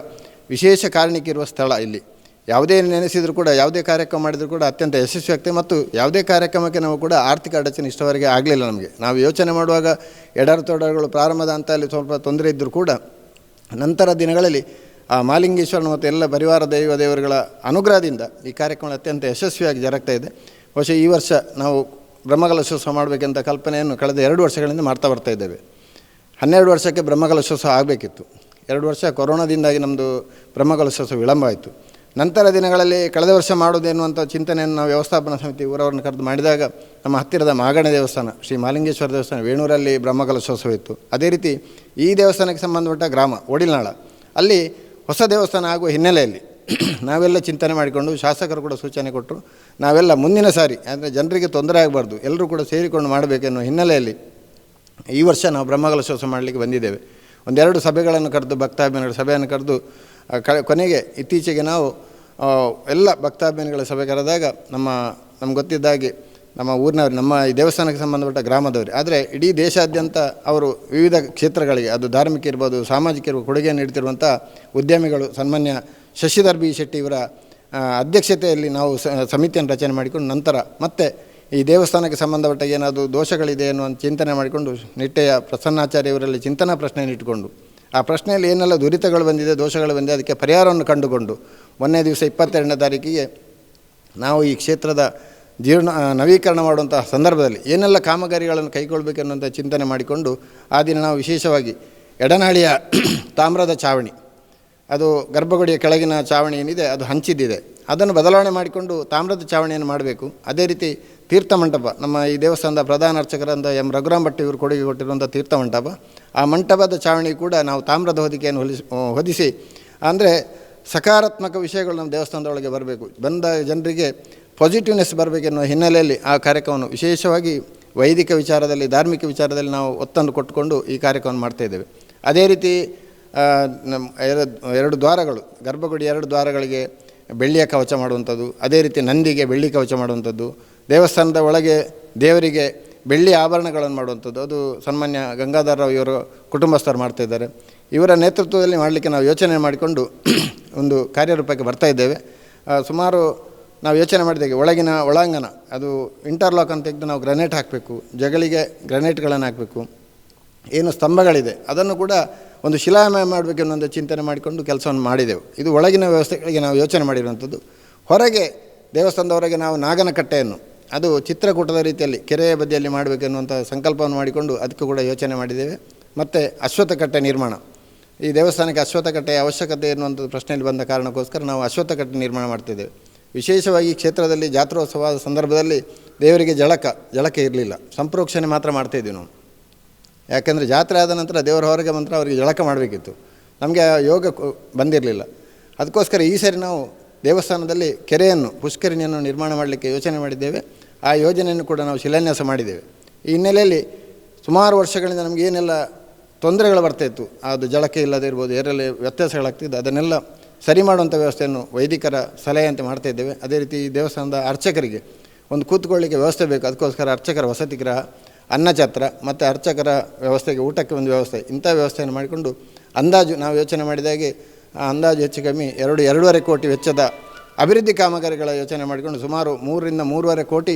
ವಿಶೇಷ ಕಾರಣಕ್ಕಿರುವ ಸ್ಥಳ ಇಲ್ಲಿ ಯಾವುದೇ ನೆನೆಸಿದರೂ ಕೂಡ ಯಾವುದೇ ಕಾರ್ಯಕ್ರಮ ಮಾಡಿದರೂ ಕೂಡ ಅತ್ಯಂತ ಯಶಸ್ವಿ ಆಗ್ತದೆ. ಮತ್ತು ಯಾವುದೇ ಕಾರ್ಯಕ್ರಮಕ್ಕೆ ನಾವು ಕೂಡ ಆರ್ಥಿಕ ಅಡಚಣೆ ಇಷ್ಟವರೆಗೆ ಆಗಲಿಲ್ಲ. ನಮಗೆ ನಾವು ಯೋಚನೆ ಮಾಡುವಾಗ ಎಡರು ಪ್ರಾರಂಭದ ಹಂತದಲ್ಲಿ ಸ್ವಲ್ಪ ತೊಂದರೆ ಇದ್ದರೂ ಕೂಡ ನಂತರ ದಿನಗಳಲ್ಲಿ ಆ ಮಾಲಿಂಗೇಶ್ವರನ ಮತ್ತು ಎಲ್ಲ ಪರಿವಾರ ದೇವರುಗಳ ಅನುಗ್ರಹದಿಂದ ಈ ಕಾರ್ಯಕ್ರಮ ಅತ್ಯಂತ ಯಶಸ್ವಿಯಾಗಿ ಜರುಗ್ತಾ ಇದೆ. ಬಹುಶಃ ಈ ವರ್ಷ ನಾವು ಬ್ರಹ್ಮಕಲಶೋತ್ಸವ ಮಾಡಬೇಕಂತ ಕಲ್ಪನೆಯನ್ನು ಕಳೆದ 2 ವರ್ಷಗಳಿಂದ ಮಾಡ್ತಾ ಬರ್ತಾ ಇದ್ದೇವೆ. 12 ವರ್ಷಕ್ಕೆ ಬ್ರಹ್ಮಕಲಶೋತ್ಸವ ಆಗಬೇಕಿತ್ತು. 2 ವರ್ಷ ಕೊರೋನಾದಿಂದಾಗಿ ನಮ್ಮದು ಬ್ರಹ್ಮಕಲಶೋತ್ಸವ ವಿಳಂಬ ಆಯಿತು. ನಂತರ ದಿನಗಳಲ್ಲಿ ಕಳೆದ ವರ್ಷ ಮಾಡೋದೇನುವಂಥ ಚಿಂತನೆಯನ್ನು ನಾವು ವ್ಯವಸ್ಥಾಪನಾ ಸಮಿತಿ ಊರವ್ರನ್ನ ಕರೆದು ಮಾಡಿದಾಗ ನಮ್ಮ ಹತ್ತಿರದ ಮಾಗಣೆ ದೇವಸ್ಥಾನ, ಶ್ರೀ ಮಾಲಿಂಗೇಶ್ವರ ದೇವಸ್ಥಾನ ವೇಣೂರಲ್ಲಿ ಬ್ರಹ್ಮಕಲಶೋತ್ಸವ ಇತ್ತು. ಅದೇ ರೀತಿ ಈ ದೇವಸ್ಥಾನಕ್ಕೆ ಸಂಬಂಧಪಟ್ಟ ಗ್ರಾಮ ಓಡಿಲ್ನಾಳ ಅಲ್ಲಿ ಹೊಸ ದೇವಸ್ಥಾನ ಆಗುವ ಹಿನ್ನೆಲೆಯಲ್ಲಿ ನಾವೆಲ್ಲ ಚಿಂತನೆ ಮಾಡಿಕೊಂಡು ಶಾಸಕರು ಕೂಡ ಸೂಚನೆ ಕೊಟ್ಟರು. ನಾವೆಲ್ಲ ಮುಂದಿನ ಸಾರಿ ಅಂದರೆ ಜನರಿಗೆ ತೊಂದರೆ ಆಗಬಾರ್ದು, ಎಲ್ಲರೂ ಕೂಡ ಸೇರಿಕೊಂಡು ಮಾಡಬೇಕೆನ್ನುವ ಹಿನ್ನೆಲೆಯಲ್ಲಿ ಈ ವರ್ಷ ನಾವು ಬ್ರಹ್ಮಕಲಶೋತ್ಸವ ಮಾಡಲಿಕ್ಕೆ ಬಂದಿದ್ದೇವೆ. 1-2 ಸಭೆಗಳನ್ನು ಕರೆದು ಭಕ್ತಾಭಿಮಾನಿಗಳ ಸಭೆಯನ್ನು ಕರೆದು ಕೊನೆಗೆ ಇತ್ತೀಚೆಗೆ ನಾವು ಎಲ್ಲ ಭಕ್ತಾಭಿಮಾನಿಗಳ ಸಭೆ ಕರೆದಾಗ ನಮ್ಗೆ ಗೊತ್ತಿದ್ದಾಗೆ ನಮ್ಮ ಊರಿನವರು, ನಮ್ಮ ಈ ದೇವಸ್ಥಾನಕ್ಕೆ ಸಂಬಂಧಪಟ್ಟ ಗ್ರಾಮದವರು, ಆದರೆ ಇಡೀ ದೇಶಾದ್ಯಂತ ಅವರು ವಿವಿಧ ಕ್ಷೇತ್ರಗಳಿಗೆ ಅದು ಧಾರ್ಮಿಕ ಇರ್ಬೋದು, ಸಾಮಾಜಿಕ ಇರ್ಬೋದು ಕೊಡುಗೆ ನೀಡ್ತಿರುವಂಥ ಉದ್ಯಮಿಗಳು ಸನ್ಮಾನ್ಯ ಶಶಿಧರ್ ಬಿ ಶೆಟ್ಟಿ ಇವರ ಅಧ್ಯಕ್ಷತೆಯಲ್ಲಿ ನಾವು ಸಮಿತಿಯನ್ನು ರಚನೆ ಮಾಡಿಕೊಂಡು ನಂತರ ಮತ್ತೆ ಈ ದೇವಸ್ಥಾನಕ್ಕೆ ಸಂಬಂಧಪಟ್ಟ ಏನಾದರೂ ದೋಷಗಳಿದೆ ಅನ್ನುವಂಥ ಚಿಂತನೆ ಮಾಡಿಕೊಂಡು ನಿಟ್ಟೆಯ ಪ್ರಸನ್ನಾಚಾರ್ಯ ಇವರಲ್ಲಿ ಚಿಂತನಾ ಪ್ರಶ್ನೆಯನ್ನು ಇಟ್ಟುಕೊಂಡು ಆ ಪ್ರಶ್ನೆಯಲ್ಲಿ ಏನೆಲ್ಲ ದುರಿತಗಳು ಬಂದಿದೆ, ದೋಷಗಳು ಬಂದಿದೆ, ಅದಕ್ಕೆ ಪರಿಹಾರವನ್ನು ಕಂಡುಕೊಂಡು ಮೊನ್ನೆ ದಿವಸ 22ನೇ ತಾರೀಕಿಗೆ ನಾವು ಈ ಕ್ಷೇತ್ರದ ನವೀಕರಣ ಮಾಡುವಂಥ ಸಂದರ್ಭದಲ್ಲಿ ಏನೆಲ್ಲ ಕಾಮಗಾರಿಗಳನ್ನು ಕೈಗೊಳ್ಳಬೇಕೆನ್ನುವಂಥ ಚಿಂತನೆ ಮಾಡಿಕೊಂಡು ಆ ದಿನ ನಾವು ವಿಶೇಷವಾಗಿ ಎಡನಾಳಿಯ ತಾಮ್ರದ ಚಾವಣಿ, ಅದು ಗರ್ಭಗುಡಿಯ ಕೆಳಗಿನ ಚಾವಣಿ ಏನಿದೆ ಅದು ಹಂಚಿದ್ದಿದೆ, ಅದನ್ನು ಬದಲಾವಣೆ ಮಾಡಿಕೊಂಡು ತಾಮ್ರದ ಚಾವಣಿಯನ್ನು ಮಾಡಬೇಕು. ಅದೇ ರೀತಿ ತೀರ್ಥ ಮಂಟಪ, ನಮ್ಮ ಈ ದೇವಸ್ಥಾನದ ಪ್ರಧಾನ ಅರ್ಚಕರಂತ ಎಂ ರಘುರಾಮ್ ಭಟ್ ಇವರು ಕೊಡುಗೆ ಕೊಟ್ಟಿರುವಂಥ ತೀರ್ಥ ಮಂಟಪ, ಆ ಮಂಟಪದ ಚಾವಣಿ ಕೂಡ ನಾವು ತಾಮ್ರದ ಹೊದಿಕೆಯನ್ನು ಹೊದಿಸಿ, ಅಂದರೆ ಸಕಾರಾತ್ಮಕ ವಿಷಯಗಳು ನಮ್ಮ ದೇವಸ್ಥಾನದೊಳಗೆ ಬರಬೇಕು, ಬಂದ ಜನರಿಗೆ ಪಾಸಿಟಿವ್ನೆಸ್ ಬರಬೇಕೆನ್ನುವ ಹಿನ್ನೆಲೆಯಲ್ಲಿ ಆ ಕಾರ್ಯಕ್ರಮವನ್ನು ವಿಶೇಷವಾಗಿ ವೈದಿಕ ವಿಚಾರದಲ್ಲಿ, ಧಾರ್ಮಿಕ ವಿಚಾರದಲ್ಲಿ ನಾವು ಒತ್ತನ್ನು ಕೊಟ್ಟುಕೊಂಡು ಈ ಕಾರ್ಯಕ್ರಮವನ್ನು ಮಾಡ್ತಾಯಿದ್ದೇವೆ. ಅದೇ ರೀತಿ ನಮ್ಮ ಎರಡು ದ್ವಾರಗಳು, ಗರ್ಭಗುಡಿ 2 ದ್ವಾರಗಳಿಗೆ ಬೆಳ್ಳಿಯ ಕವಚ ಮಾಡುವಂಥದ್ದು, ಅದೇ ರೀತಿ ನಂದಿಗೆ ಬೆಳ್ಳಿ ಕವಚ ಮಾಡುವಂಥದ್ದು, ದೇವಸ್ಥಾನದ ಒಳಗೆ ದೇವರಿಗೆ ಬೆಳ್ಳಿ ಆಭರಣಗಳನ್ನು ಮಾಡುವಂಥದ್ದು, ಅದು ಸನ್ಮಾನ್ಯ ಗಂಗಾಧರ ರಾವ್ ಇವರು ಕುಟುಂಬಸ್ಥರು ಮಾಡ್ತಾಯಿದ್ದಾರೆ. ಇವರ ನೇತೃತ್ವದಲ್ಲಿ ಮಾಡಲಿಕ್ಕೆ ನಾವು ಯೋಚನೆ ಮಾಡಿಕೊಂಡು ಒಂದು ಕಾರ್ಯರೂಪಕ್ಕೆ ಬರ್ತಾಯಿದ್ದೇವೆ. ಸುಮಾರು ನಾವು ಯೋಚನೆ ಮಾಡಿದಾಗೆ ಒಳಾಂಗಣ ಅದು ಇಂಟರ್ಲಾಕ್ ಅಂತ ತೆಗೆದು ನಾವು ಗ್ರನೇಟ್ ಹಾಕಬೇಕು, ಜಗಳಿಗೆ ಗ್ರನೇಟ್ಗಳನ್ನು ಹಾಕಬೇಕು, ಏನು ಸ್ತಂಭಗಳಿದೆ ಅದನ್ನು ಕೂಡ ಒಂದು ಶಿಲಾಮಯ ಮಾಡಬೇಕೆನ್ನುವಂಥ ಚಿಂತನೆ ಮಾಡಿಕೊಂಡು ಕೆಲಸವನ್ನು ಮಾಡಿದೆವು. ಇದು ಒಳಗಿನ ವ್ಯವಸ್ಥೆಗಳಿಗೆ ನಾವು ಯೋಚನೆ ಮಾಡಿರುವಂಥದ್ದು. ಹೊರಗೆ ದೇವಸ್ಥಾನದ ಹೊರಗೆ ನಾವು ನಾಗನಕಟ್ಟೆಯನ್ನು ಅದು ಚಿತ್ರಕೂಟದ ರೀತಿಯಲ್ಲಿ ಕೆರೆಯ ಬದಿಯಲ್ಲಿ ಮಾಡಬೇಕೆನ್ನುವಂಥ ಸಂಕಲ್ಪವನ್ನು ಮಾಡಿಕೊಂಡು ಅದಕ್ಕೂ ಕೂಡ ಯೋಚನೆ ಮಾಡಿದ್ದೇವೆ. ಮತ್ತು ಅಶ್ವತ್ಥಕಟ್ಟೆ ನಿರ್ಮಾಣ, ಈ ದೇವಸ್ಥಾನಕ್ಕೆ ಅಶ್ವತ್ಥಕಟ್ಟೆಯ ಅವಶ್ಯಕತೆ ಎನ್ನುವಂಥದ್ದು ಪ್ರಶ್ನೆಯಲ್ಲಿ ಬಂದ ಕಾರಣಕ್ಕೋಸ್ಕರ ನಾವು ಅಶ್ವತ್ಥಕಟ್ಟೆ ನಿರ್ಮಾಣ ಮಾಡ್ತಿದ್ದೇವೆ. ವಿಶೇಷವಾಗಿ ಕ್ಷೇತ್ರದಲ್ಲಿ ಜಾತ್ರೋತ್ಸವದ ಸಂದರ್ಭದಲ್ಲಿ ದೇವರಿಗೆ ಜಳಕ ಇರಲಿಲ್ಲ, ಸಂಪ್ರೋಕ್ಷಣೆ ಮಾತ್ರ ಮಾಡ್ತಾಯಿದ್ವಿ ನಾವು. ಯಾಕೆಂದರೆ ಜಾತ್ರೆ ಆದ ನಂತರ ದೇವರ ಹೊರಗೆ ಮಾತ್ರ ಅವರಿಗೆ ಜಳಕ ಮಾಡಬೇಕಿತ್ತು, ನಮಗೆ ಯೋಗ ಬಂದಿರಲಿಲ್ಲ. ಅದಕ್ಕೋಸ್ಕರ ಈ ಸರಿ ನಾವು ದೇವಸ್ಥಾನದಲ್ಲಿ ಕೆರೆಯನ್ನು, ಪುಷ್ಕರಿಣಿಯನ್ನು ನಿರ್ಮಾಣ ಮಾಡಲಿಕ್ಕೆ ಯೋಚನೆ ಮಾಡಿದ್ದೇವೆ. ಆ ಯೋಜನೆಯನ್ನು ಕೂಡ ನಾವು ಶಿಲಾನ್ಯಾಸ ಮಾಡಿದ್ದೇವೆ. ಈ ಹಿನ್ನೆಲೆಯಲ್ಲಿ ಸುಮಾರು ವರ್ಷಗಳಿಂದ ನಮಗೆ ಏನೆಲ್ಲ ತೊಂದರೆಗಳು ಬರ್ತಾಯಿತ್ತು, ಅದು ಜಳಕೆ ಇಲ್ಲದೇ ಇರ್ಬೋದು, ಏರಲ್ಲಿ ವ್ಯತ್ಯಾಸಗಳಾಗ್ತಿದ್ದು, ಅದನ್ನೆಲ್ಲ ಸರಿ ಮಾಡುವಂಥ ವ್ಯವಸ್ಥೆಯನ್ನು ವೈದಿಕರ ಸಲಹೆಯಂತೆ ಮಾಡ್ತಾಯಿದ್ದೇವೆ. ಅದೇ ರೀತಿ ಈ ದೇವಸ್ಥಾನದ ಅರ್ಚಕರಿಗೆ ಒಂದು ಕೂತ್ಕೊಳ್ಳಿಕ್ಕೆ ವ್ಯವಸ್ಥೆ ಬೇಕು, ಅದಕ್ಕೋಸ್ಕರ ಅರ್ಚಕರ ವಸತಿ ಗೃಹ, ಅನ್ನಛತ್ರ ಮತ್ತು ಅರ್ಚಕರ ವ್ಯವಸ್ಥೆಗೆ ಊಟಕ್ಕೆ ಒಂದು ವ್ಯವಸ್ಥೆ, ಇಂಥ ವ್ಯವಸ್ಥೆಯನ್ನು ಮಾಡಿಕೊಂಡು ಅಂದಾಜು ನಾವು ಯೋಚನೆ ಮಾಡಿದಾಗೆ ಅಂದಾಜು ಹೆಚ್ಚು ಕಮ್ಮಿ 2-2.5 ಕೋಟಿ ವೆಚ್ಚದ ಅಭಿವೃದ್ಧಿ ಕಾಮಗಾರಿಗಳ ಯೋಚನೆ ಮಾಡಿಕೊಂಡು ಸುಮಾರು 3ರಿಂದ 3.5 ಕೋಟಿ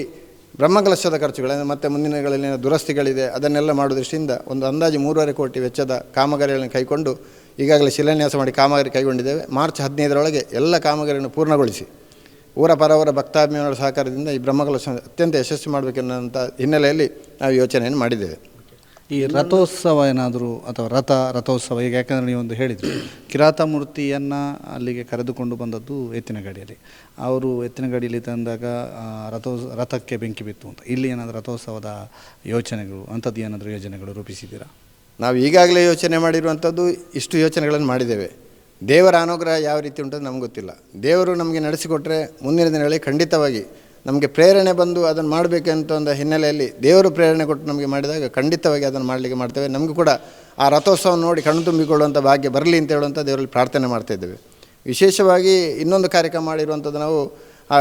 ಬ್ರಹ್ಮಕಲಶದ ಖರ್ಚುಗಳು ಮತ್ತು ಮುಂದಿನಗಳಲ್ಲಿ ದುರಸ್ತಿಗಳಿದೆ ಅದನ್ನೆಲ್ಲ ಮಾಡೋ ದೃಷ್ಟಿಯಿಂದ ಒಂದು ಅಂದಾಜು 3.5 ಕೋಟಿ ವೆಚ್ಚದ ಕಾಮಗಾರಿಗಳನ್ನು ಕೈಗೊಂಡು ಈಗಾಗಲೇ ಶಿಲಾನ್ಯಾಸ ಮಾಡಿ ಕಾಮಗಾರಿ ಕೈಗೊಂಡಿದ್ದೇವೆ. ಮಾರ್ಚ್ 15ರೊಳಗೆ ಎಲ್ಲ ಕಾಮಗಾರಿಯನ್ನು ಪೂರ್ಣಗೊಳಿಸಿ ಊರ ಪರವರ ಭಕ್ತಾಭಿಮಾನಿಗಳ ಸಹಕಾರದಿಂದ ಈ ಬ್ರಹ್ಮಕಲಶ ಅತ್ಯಂತ ಯಶಸ್ವಿ ಮಾಡಬೇಕೆನ್ನುವಂಥ ಹಿನ್ನೆಲೆಯಲ್ಲಿ ನಾವು ಯೋಚನೆಯನ್ನು ಮಾಡಿದ್ದೇವೆ. ಈ ರಥೋತ್ಸವ ಏನಾದರೂ ಅಥವಾ ರಥೋತ್ಸವ ಈಗ ಯಾಕಂದರೆ ನೀವೊಂದು ಹೇಳಿದರು ಕಿರಾತ ಮೂರ್ತಿಯನ್ನು ಅಲ್ಲಿಗೆ ಕರೆದುಕೊಂಡು ಬಂದದ್ದು ಎತ್ತಿನ ಗಾಡಿಯಲ್ಲಿ, ಅವರು ಎತ್ತಿನ ಗಾಡಿಯಲ್ಲಿ ತಂದಾಗ ರಥಕ್ಕೆ ಬೆಂಕಿ ಬಿತ್ತು ಅಂತ, ಇಲ್ಲಿ ಏನಾದರೂ ರಥೋತ್ಸವದ ಯೋಚನೆಗಳು ಅಂಥದ್ದು ಏನಾದರೂ ಯೋಜನೆಗಳು ರೂಪಿಸಿದ್ದೀರಾ? ನಾವು ಈಗಾಗಲೇ ಯೋಚನೆ ಮಾಡಿರುವಂಥದ್ದು ಇಷ್ಟು ಯೋಚನೆಗಳನ್ನು ಮಾಡಿದ್ದೇವೆ. ದೇವರ ಅನುಗ್ರಹ ಯಾವ ರೀತಿ ಉಂಟು ನಮ್ಗೆ ಗೊತ್ತಿಲ್ಲ. ದೇವರು ನಮಗೆ ನಡೆಸಿಕೊಟ್ರೆ ಮುಂದಿನ ದಿನಗಳಲ್ಲಿ ಖಂಡಿತವಾಗಿ ನಮಗೆ ಪ್ರೇರಣೆ ಬಂದು ಅದನ್ನು ಮಾಡಬೇಕಂತ ಒಂದು ಹಿನ್ನೆಲೆಯಲ್ಲಿ ದೇವರು ಪ್ರೇರಣೆ ಕೊಟ್ಟು ನಮಗೆ ಮಾಡಿದಾಗ ಖಂಡಿತವಾಗಿ ಅದನ್ನು ಮಾಡಲಿಕ್ಕೆ ಮಾಡ್ತೇವೆ. ನಮಗೂ ಕೂಡ ಆ ರಥೋತ್ಸವವನ್ನು ನೋಡಿ ಕಣ್ಣು ತುಂಬಿಕೊಳ್ಳುವಂಥ ಭಾಗ್ಯ ಬರಲಿ ಅಂತ ಹೇಳುವಂಥ ದೇವರಲ್ಲಿ ಪ್ರಾರ್ಥನೆ ಮಾಡ್ತಾಯಿದ್ದೇವೆ. ವಿಶೇಷವಾಗಿ ಇನ್ನೊಂದು ಕಾರ್ಯಕ್ರಮ ಮಾಡಿರುವಂಥದ್ದು ನಾವು ಆ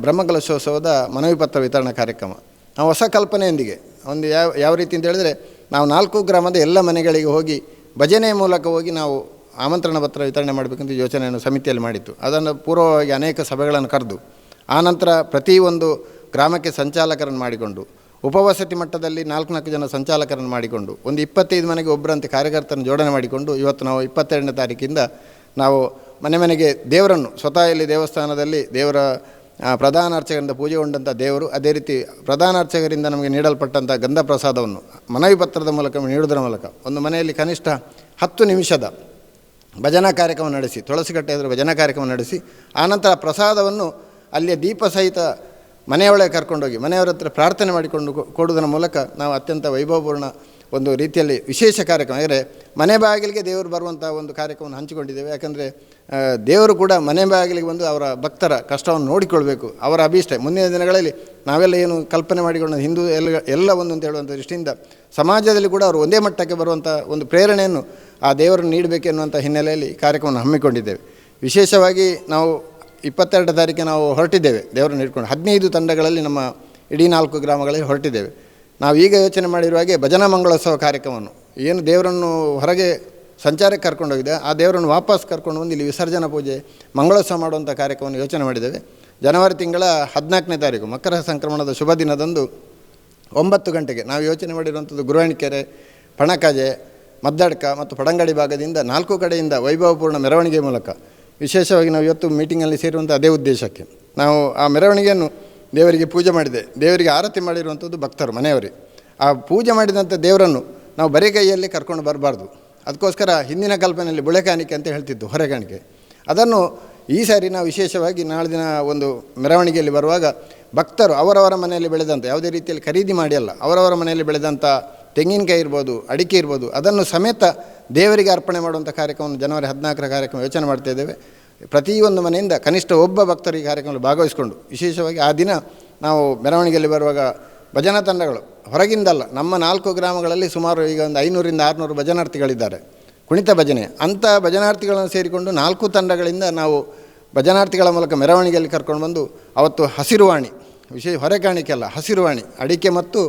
ಬ್ರಹ್ಮಕಲಶೋತ್ಸವದ ಮನವಿ ಪತ್ರ ವಿತರಣಾ ಕಾರ್ಯಕ್ರಮ. ನಾವು ಹೊಸ ಕಲ್ಪನೆಯೊಂದಿಗೆ ಒಂದು ಯಾವ ರೀತಿ ಅಂತ ಹೇಳಿದರೆ ನಾವು 4 ಗ್ರಾಮದ ಎಲ್ಲ ಮನೆಗಳಿಗೆ ಹೋಗಿ ಭಜನೆಯ ಮೂಲಕ ಹೋಗಿ ನಾವು ಆಮಂತ್ರಣ ಪತ್ರ ವಿತರಣೆ ಮಾಡಬೇಕಂತ ಯೋಚನೆಯನ್ನು ಸಮಿತಿಯಲ್ಲಿ ಮಾಡಿತ್ತು. ಅದನ್ನು ಪೂರ್ವವಾಗಿ ಅನೇಕ ಸಭೆಗಳನ್ನು ಕರೆದು ಆನಂತರ ಪ್ರತಿಯೊಂದು ಗ್ರಾಮಕ್ಕೆ ಸಂಚಾಲಕರನ್ನು ಮಾಡಿಕೊಂಡು ಉಪವಸತಿ ಮಟ್ಟದಲ್ಲಿ 4 ಜನ ಸಂಚಾಲಕರನ್ನು ಮಾಡಿಕೊಂಡು ಒಂದು 25 ಮನೆಗೆ ಒಬ್ಬರಂತೆ ಕಾರ್ಯಕರ್ತರನ್ನು ಜೋಡಣೆ ಮಾಡಿಕೊಂಡು ಇವತ್ತು ನಾವು 22ನೇ ತಾರೀಕಿಂದ ನಾವು ಮನೆಗೆ ದೇವರನ್ನು ಸ್ವತಃ ಇಲ್ಲಿ ದೇವಸ್ಥಾನದಲ್ಲಿ ದೇವರ ಪ್ರಧಾನ ಅರ್ಚಕರಿಂದ ಪೂಜೆಗೊಂಡಂಥ ದೇವರು, ಅದೇ ರೀತಿ ಪ್ರಧಾನ ಅರ್ಚಕರಿಂದ ನಮಗೆ ನೀಡಲ್ಪಟ್ಟಂಥ ಗಂಧ ಪ್ರಸಾದವನ್ನು ಮನವಿ ಪತ್ರದ ಮೂಲಕ ನೀಡುವುದರ ಮೂಲಕ ಒಂದು ಮನೆಯಲ್ಲಿ ಕನಿಷ್ಠ 10 ನಿಮಿಷದ ಭಜನಾ ಕಾರ್ಯಕ್ರಮ ನಡೆಸಿ, ತುಳಸಿಕಟ್ಟೆ ಎದುರು ಭಜನಾ ಕಾರ್ಯಕ್ರಮ ನಡೆಸಿ ಆನಂತರ ಪ್ರಸಾದವನ್ನು ಅಲ್ಲಿಯ ದೀಪ ಸಹಿತ ಮನೆಯೊಳಗೆ ಕರ್ಕೊಂಡೋಗಿ ಮನೆಯವರ ಹತ್ರ ಪ್ರಾರ್ಥನೆ ಮಾಡಿಕೊಂಡು ಕೊಡುವುದರ ಮೂಲಕ ನಾವು ಅತ್ಯಂತ ವೈಭವಪೂರ್ಣ ಒಂದು ರೀತಿಯಲ್ಲಿ ವಿಶೇಷ ಕಾರ್ಯಕ್ರಮ, ಅಂದರೆ ಮನೆ ಬಾಗಿಲಿಗೆ ದೇವರು ಬರುವಂಥ ಒಂದು ಕಾರ್ಯಕ್ರಮವನ್ನು ಹಂಚಿಕೊಂಡಿದ್ದೇವೆ. ಯಾಕಂದರೆ ದೇವರು ಕೂಡ ಮನೆ ಬಾಗಿಲಿಗೆ ಬಂದು ಅವರ ಭಕ್ತರ ಕಷ್ಟವನ್ನು ನೋಡಿಕೊಳ್ಬೇಕು, ಅವರ ಅಭೀಷ್ಟ ಮುಂದಿನ ದಿನಗಳಲ್ಲಿ ನಾವೆಲ್ಲ ಏನು ಕಲ್ಪನೆ ಮಾಡಿಕೊಂಡು ಹಿಂದೂ ಎಲ್ಲ ಒಂದು ಅಂತ ಹೇಳುವಂಥ ದೃಷ್ಟಿಯಿಂದ ಸಮಾಜದಲ್ಲಿ ಕೂಡ ಅವರು ಒಂದೇ ಮಟ್ಟಕ್ಕೆ ಬರುವಂಥ ಒಂದು ಪ್ರೇರಣೆಯನ್ನು ಆ ದೇವರನ್ನು ನೀಡಬೇಕೆನ್ನುವಂಥ ಹಿನ್ನೆಲೆಯಲ್ಲಿ ಕಾರ್ಯಕ್ರಮವನ್ನು ಹಮ್ಮಿಕೊಂಡಿದ್ದೇವೆ. ವಿಶೇಷವಾಗಿ ನಾವು 22 ತಾರೀಕಿಗೆ ನಾವು ಹೊರಟಿದ್ದೇವೆ ದೇವರನ್ನು ಹಿಡ್ಕೊಂಡು 15 ತಂಡಗಳಲ್ಲಿ ನಮ್ಮ ಇಡೀ 4 ಗ್ರಾಮಗಳಲ್ಲಿ ಹೊರಟಿದ್ದೇವೆ. ನಾವು ಈಗ ಯೋಚನೆ ಮಾಡಿರುವ ಹಾಗೆ ಭಜನಾ ಮಂಗಳೋತ್ಸವ ಕಾರ್ಯಕ್ರಮವನ್ನು ಏನು ದೇವರನ್ನು ಹೊರಗೆ ಸಂಚಾರಕ್ಕೆ ಕರ್ಕೊಂಡೋಗಿದೆ ಆ ದೇವರನ್ನು ವಾಪಸ್ ಕರ್ಕೊಂಡು ಬಂದು ಇಲ್ಲಿ ವಿಸರ್ಜನಾ ಪೂಜೆ ಮಂಗಳೋತ್ಸವ ಮಾಡುವಂಥ ಕಾರ್ಯಕ್ರಮವನ್ನು ಯೋಚನೆ ಮಾಡಿದ್ದೇವೆ. ಜನವರಿ ತಿಂಗಳ 14ನೇ ತಾರೀಕು ಮಕರ ಸಂಕ್ರಮಣದ ಶುಭ ದಿನದಂದು 9 ಗಂಟೆಗೆ ನಾವು ಯೋಚನೆ ಮಾಡಿರುವಂಥದ್ದು ಗುರುವಾಣಿಕೆರೆ, ಪಣಕಾಜೆ, ಮದ್ದಡ್ಕ ಮತ್ತು ಪಡಂಗಡಿ ಭಾಗದಿಂದ 4 ಕಡೆಯಿಂದ ವೈಭವಪೂರ್ಣ ಮೆರವಣಿಗೆ ಮೂಲಕ ವಿಶೇಷವಾಗಿ ನಾವು ಇವತ್ತು ಮೀಟಿಂಗಲ್ಲಿ ಸೇರುವಂಥ ಅದೇ ಉದ್ದೇಶಕ್ಕೆ ನಾವು ಆ ಮೆರವಣಿಗೆಯನ್ನು ದೇವರಿಗೆ ಪೂಜೆ ಮಾಡಿದೆ. ದೇವರಿಗೆ ಆರತಿ ಮಾಡಿರುವಂಥದ್ದು ಭಕ್ತರು ಮನೆಯವರೇ. ಆ ಪೂಜೆ ಮಾಡಿದಂಥ ದೇವರನ್ನು ನಾವು ಬರೀ ಕೈಯಲ್ಲಿ ಕರ್ಕೊಂಡು ಬರಬಾರ್ದು. ಅದಕ್ಕೋಸ್ಕರ ಹಿಂದಿನ ಕಲ್ಪನೆಯಲ್ಲಿ ಬುಳೆ ಕಾಣಿಕೆ ಅಂತ ಹೇಳ್ತಿದ್ದು, ಹೊರೆ ಕಾಣಿಕೆ. ಅದನ್ನು ಈ ಸಾರಿ ನಾವು ವಿಶೇಷವಾಗಿ ನಾಳೆ ದಿನ ಒಂದು ಮೆರವಣಿಗೆಯಲ್ಲಿ ಬರುವಾಗ ಭಕ್ತರು ಅವರವರ ಮನೆಯಲ್ಲಿ ಬೆಳೆದಂಥ, ಯಾವುದೇ ರೀತಿಯಲ್ಲಿ ಖರೀದಿ ಮಾಡಿ ಅಲ್ಲ, ಅವರವರ ಮನೆಯಲ್ಲಿ ಬೆಳೆದಂಥ ತೆಂಗಿನಕಾಯಿ ಇರ್ಬೋದು, ಅಡಿಕೆ ಇರ್ಬೋದು, ಅದನ್ನು ಸಮೇತ ದೇವರಿಗೆ ಅರ್ಪಣೆ ಮಾಡುವಂಥ ಕಾರ್ಯಕ್ರಮವನ್ನು ಜನವರಿ 14ರ ಕಾರ್ಯಕ್ರಮ ಯೋಚನೆ ಮಾಡ್ತಾಯಿದ್ದೇವೆ. ಪ್ರತಿಯೊಂದು ಮನೆಯಿಂದ ಕನಿಷ್ಠ ಒಬ್ಬ ಭಕ್ತರು ಈ ಕಾರ್ಯಕ್ರಮದಲ್ಲಿ ಭಾಗವಹಿಸಿಕೊಂಡು ವಿಶೇಷವಾಗಿ ಆ ದಿನ ನಾವು ಮೆರವಣಿಗೆಯಲ್ಲಿ ಬರುವಾಗ ಭಜನಾ ತಂಡಗಳು ಹೊರಗಿಂದಲ್ಲ, ನಮ್ಮ 4 ಗ್ರಾಮಗಳಲ್ಲಿ ಸುಮಾರು ಈಗ ಒಂದು 500ರಿಂದ 600 ಭಜನಾರ್ಥಿಗಳಿದ್ದಾರೆ, ಕುಣಿತ ಭಜನೆ. ಅಂಥ ಭಜನಾರ್ಥಿಗಳನ್ನು ಸೇರಿಕೊಂಡು 4 ತಂಡಗಳಿಂದ ನಾವು ಭಜನಾರ್ಥಿಗಳ ಮೂಲಕ ಮೆರವಣಿಗೆಯಲ್ಲಿ ಕರ್ಕೊಂಡು ಬಂದು ಅವತ್ತು ಹಸಿರುವಾಣಿ, ವಿಶೇಷ ಹೊರೆ ಕಾಣಿಕೆ ಅಲ್ಲ, ಹಸಿರುವಾಣಿ ಅಡಿಕೆ ಮತ್ತು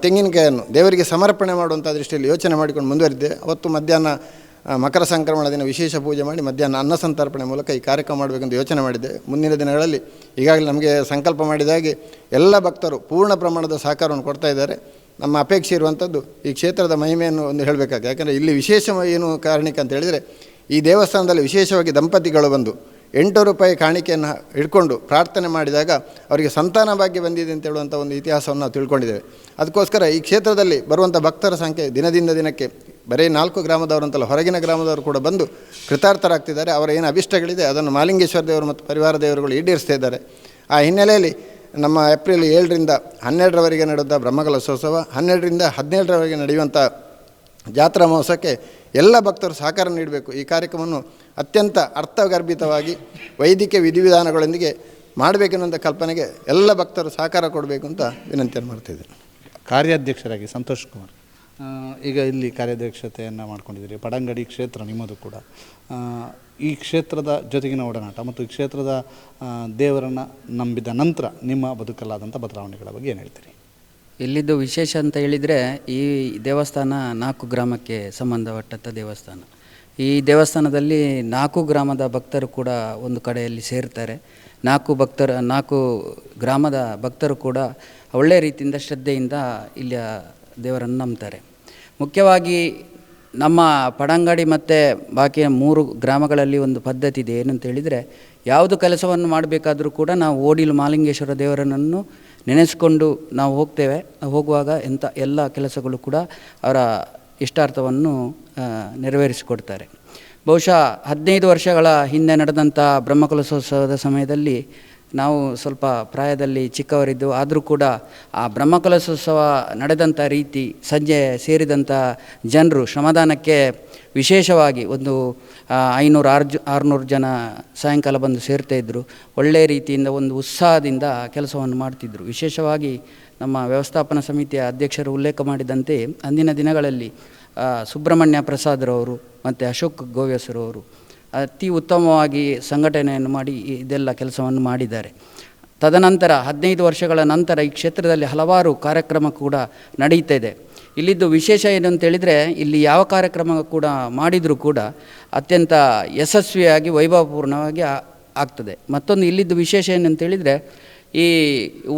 ತೆಂಗಿನಕಾಯಿಯನ್ನು ದೇವರಿಗೆ ಸಮರ್ಪಣೆ ಮಾಡುವಂಥ ದೃಷ್ಟಿಯಲ್ಲಿ ಯೋಚನೆ ಮಾಡಿಕೊಂಡು ಮುಂದುವರಿದ್ದೆ. ಅವತ್ತು ಮಧ್ಯಾಹ್ನ ಮಕರ ಸಂಕ್ರಮಣ ದಿನ ವಿಶೇಷ ಪೂಜೆ ಮಾಡಿ ಮಧ್ಯಾಹ್ನ ಅನ್ನ ಸಂತರ್ಪಣೆ ಮೂಲಕ ಈ ಕಾರ್ಯಕ್ರಮ ಮಾಡಬೇಕೆಂದು ಯೋಚನೆ ಮಾಡಿದ್ದೆ. ಮುಂದಿನ ದಿನಗಳಲ್ಲಿ ಈಗಾಗಲೇ ನಮಗೆ ಸಂಕಲ್ಪ ಮಾಡಿದ ಹಾಗೆ ಎಲ್ಲ ಭಕ್ತರು ಪೂರ್ಣ ಪ್ರಮಾಣದ ಸಹಕಾರವನ್ನು ಕೊಡ್ತಾ ಇದ್ದಾರೆ. ನಮ್ಮ ಅಪೇಕ್ಷೆ ಇರುವಂಥದ್ದು ಈ ಕ್ಷೇತ್ರದ ಮಹಿಮೆಯನ್ನು ಒಂದು ಹೇಳಬೇಕಾಗುತ್ತೆ. ಯಾಕಂದರೆ ಇಲ್ಲಿ ವಿಶೇಷ ಏನು ಕಾರಣಕ್ಕೆ ಅಂತ ಹೇಳಿದರೆ, ಈ ದೇವಸ್ಥಾನದಲ್ಲಿ ವಿಶೇಷವಾಗಿ ದಂಪತಿಗಳು ಬಂದು 8 ರೂಪಾಯಿ ಕಾಣಿಕೆಯನ್ನು ಹಿಡ್ಕೊಂಡು ಪ್ರಾರ್ಥನೆ ಮಾಡಿದಾಗ ಅವರಿಗೆ ಸಂತಾನ ಭಾಗ್ಯ ಬಂದಿದೆ ಅಂತ ಹೇಳುವಂಥ ಒಂದು ಇತಿಹಾಸವನ್ನು ನಾವು ತಿಳ್ಕೊಂಡಿದ್ದೇವೆ. ಅದಕ್ಕೋಸ್ಕರ ಈ ಕ್ಷೇತ್ರದಲ್ಲಿ ಬರುವಂಥ ಭಕ್ತರ ಸಂಖ್ಯೆ ದಿನದಿಂದ ದಿನಕ್ಕೆ ಬರೀ 4 ಗ್ರಾಮದವರು ಅಂತಲ್ಲ, ಹೊರಗಿನ ಗ್ರಾಮದವರು ಕೂಡ ಬಂದು ಕೃತಾರ್ಥರಾಗ್ತಿದ್ದಾರೆ. ಅವರ ಏನು ಅಭಿಷ್ಟಗಳಿದೆ ಅದನ್ನು ಮಾಲಿಂಗೇಶ್ವರ ದೇವರು ಮತ್ತು ಪರಿವಾರ ದೇವರುಗಳು ಈಡೇರಿಸ್ತಾ ಇದ್ದಾರೆ. ಆ ಹಿನ್ನೆಲೆಯಲ್ಲಿ ನಮ್ಮ ಏಪ್ರಿಲ್ 7ರಿಂದ 12ರವರೆಗೆ ನಡೆದ ಬ್ರಹ್ಮಕಲಶೋತ್ಸವ, 12ರಿಂದ 17ರವರೆಗೆ ನಡೆಯುವಂಥ ಜಾತ್ರಾ ಮಹೋತ್ಸವಕ್ಕೆ ಎಲ್ಲ ಭಕ್ತರು ಸಹಕಾರ ನೀಡಬೇಕು. ಈ ಕಾರ್ಯಕ್ರಮವನ್ನು ಅತ್ಯಂತ ಅರ್ಥಗರ್ಭಿತವಾಗಿ ವೈದಿಕ ವಿಧಿವಿಧಾನಗಳೊಂದಿಗೆ ಮಾಡಬೇಕೆನ್ನುವಂಥ ಕಲ್ಪನೆಗೆ ಎಲ್ಲ ಭಕ್ತರು ಸಹಕಾರ ಕೊಡಬೇಕು ಅಂತ ವಿನಂತಿಯನ್ನು ಮಾಡ್ತಿದ್ದೆ. ಕಾರ್ಯಾಧ್ಯಕ್ಷರಾಗಿ ಸಂತೋಷ್ ಕುಮಾರ್, ಈಗ ಇಲ್ಲಿ ಕಾರ್ಯಾಧ್ಯಕ್ಷತೆಯನ್ನು ಮಾಡ್ಕೊಂಡಿದ್ದೀರಿ. ಪಡಂಗಡಿ ಕ್ಷೇತ್ರ ನಿಮ್ಮದು ಕೂಡ. ಈ ಕ್ಷೇತ್ರದ ಜೊತೆಗಿನ ಒಡನಾಟ ಮತ್ತು ಈ ಕ್ಷೇತ್ರದ ದೇವರನ್ನು ನಂಬಿದ ನಂತರ ನಿಮ್ಮ ಬದುಕಲ್ಲಾದಂಥ ಬದಲಾವಣೆಗಳ ಬಗ್ಗೆ ಏನು ಹೇಳ್ತೀರಿ? ಇಲ್ಲಿದ್ದು ವಿಶೇಷ ಅಂತ ಹೇಳಿದರೆ, ಈ ದೇವಸ್ಥಾನ 4 ಗ್ರಾಮಕ್ಕೆ ಸಂಬಂಧಪಟ್ಟಂಥ ದೇವಸ್ಥಾನ. ಈ ದೇವಸ್ಥಾನದಲ್ಲಿ 4 ಗ್ರಾಮದ ಭಕ್ತರು ಕೂಡ ಒಂದು ಕಡೆಯಲ್ಲಿ ಸೇರ್ತಾರೆ. 4 ಗ್ರಾಮದ ಭಕ್ತರು ಕೂಡ ಒಳ್ಳೆಯ ರೀತಿಯಿಂದ ಶ್ರದ್ಧೆಯಿಂದ ಇಲ್ಲಿಯ ದೇವರನ್ನು ನಂಬ್ತಾರೆ. ಮುಖ್ಯವಾಗಿ ನಮ್ಮ ಪಡಂಗಡಿ ಮತ್ತು ಬಾಕಿಯ 3 ಗ್ರಾಮಗಳಲ್ಲಿ ಒಂದು ಪದ್ಧತಿ ಇದೆ. ಏನಂತ ಹೇಳಿದರೆ, ಯಾವುದು ಕೆಲಸವನ್ನು ಮಾಡಬೇಕಾದರೂ ಕೂಡ ನಾವು ಓಡಿಲು ಮಾಲಿಂಗೇಶ್ವರ ದೇವರನ್ನು ನೆನೆಸ್ಕೊಂಡು ನಾವು ಹೋಗ್ತೇವೆ. ಹೋಗುವಾಗ ಎಲ್ಲ ಕೆಲಸಗಳು ಕೂಡ ಅವರ ಇಷ್ಟಾರ್ಥವನ್ನು ನೆರವೇರಿಸಿಕೊಡ್ತಾರೆ. ಬಹುಶಃ 15 ವರ್ಷಗಳ ಹಿಂದೆ ನಡೆದಂಥ ಬ್ರಹ್ಮಕಲಶೋತ್ಸವದ ಸಮಯದಲ್ಲಿ ನಾವು ಸ್ವಲ್ಪ ಪ್ರಾಯದಲ್ಲಿ ಚಿಕ್ಕವರಿದ್ದು, ಆದರೂ ಕೂಡ ಆ ಬ್ರಹ್ಮಕಲಶೋತ್ಸವ ನಡೆದಂಥ ರೀತಿ, ಸಂಜೆ ಸೇರಿದಂಥ ಜನರು ಶ್ರಮದಾನಕ್ಕೆ ವಿಶೇಷವಾಗಿ ಒಂದು 500-600 ಜನ ಸಾಯಂಕಾಲ ಬಂದು ಸೇರ್ತಾಯಿದ್ರು. ಒಳ್ಳೆಯ ರೀತಿಯಿಂದ ಒಂದು ಉತ್ಸಾಹದಿಂದ ಕೆಲಸವನ್ನು ಮಾಡ್ತಿದ್ದರು. ವಿಶೇಷವಾಗಿ ನಮ್ಮ ವ್ಯವಸ್ಥಾಪನಾ ಸಮಿತಿಯ ಅಧ್ಯಕ್ಷರು ಉಲ್ಲೇಖ ಮಾಡಿದಂತೆ ಅಂದಿನ ದಿನಗಳಲ್ಲಿ ಸುಬ್ರಹ್ಮಣ್ಯ ಪ್ರಸಾದ್ರವರು ಮತ್ತು ಅಶೋಕ್ ಗೋವ್ಯಸರವರು ಅತಿ ಉತ್ತಮವಾಗಿ ಸಂಘಟನೆಯನ್ನು ಮಾಡಿ ಇದೆಲ್ಲ ಕೆಲಸವನ್ನು ಮಾಡಿದ್ದಾರೆ. ತದನಂತರ 15 ವರ್ಷಗಳ ನಂತರ ಈ ಕ್ಷೇತ್ರದಲ್ಲಿ ಹಲವಾರು ಕಾರ್ಯಕ್ರಮ ಕೂಡ ನಡೀತಾ ಇದೆ. ಇಲ್ಲಿದ್ದು ವಿಶೇಷ ಏನು ಅಂತೇಳಿದರೆ, ಇಲ್ಲಿ ಯಾವ ಕಾರ್ಯಕ್ರಮ ಕೂಡ ಮಾಡಿದರೂ ಕೂಡ ಅತ್ಯಂತ ಯಶಸ್ವಿಯಾಗಿ ವೈಭವಪೂರ್ಣವಾಗಿ ಆಗ್ತದೆ. ಮತ್ತೊಂದು ಇಲ್ಲಿದ್ದು ವಿಶೇಷ ಏನಂತೇಳಿದರೆ, ಈ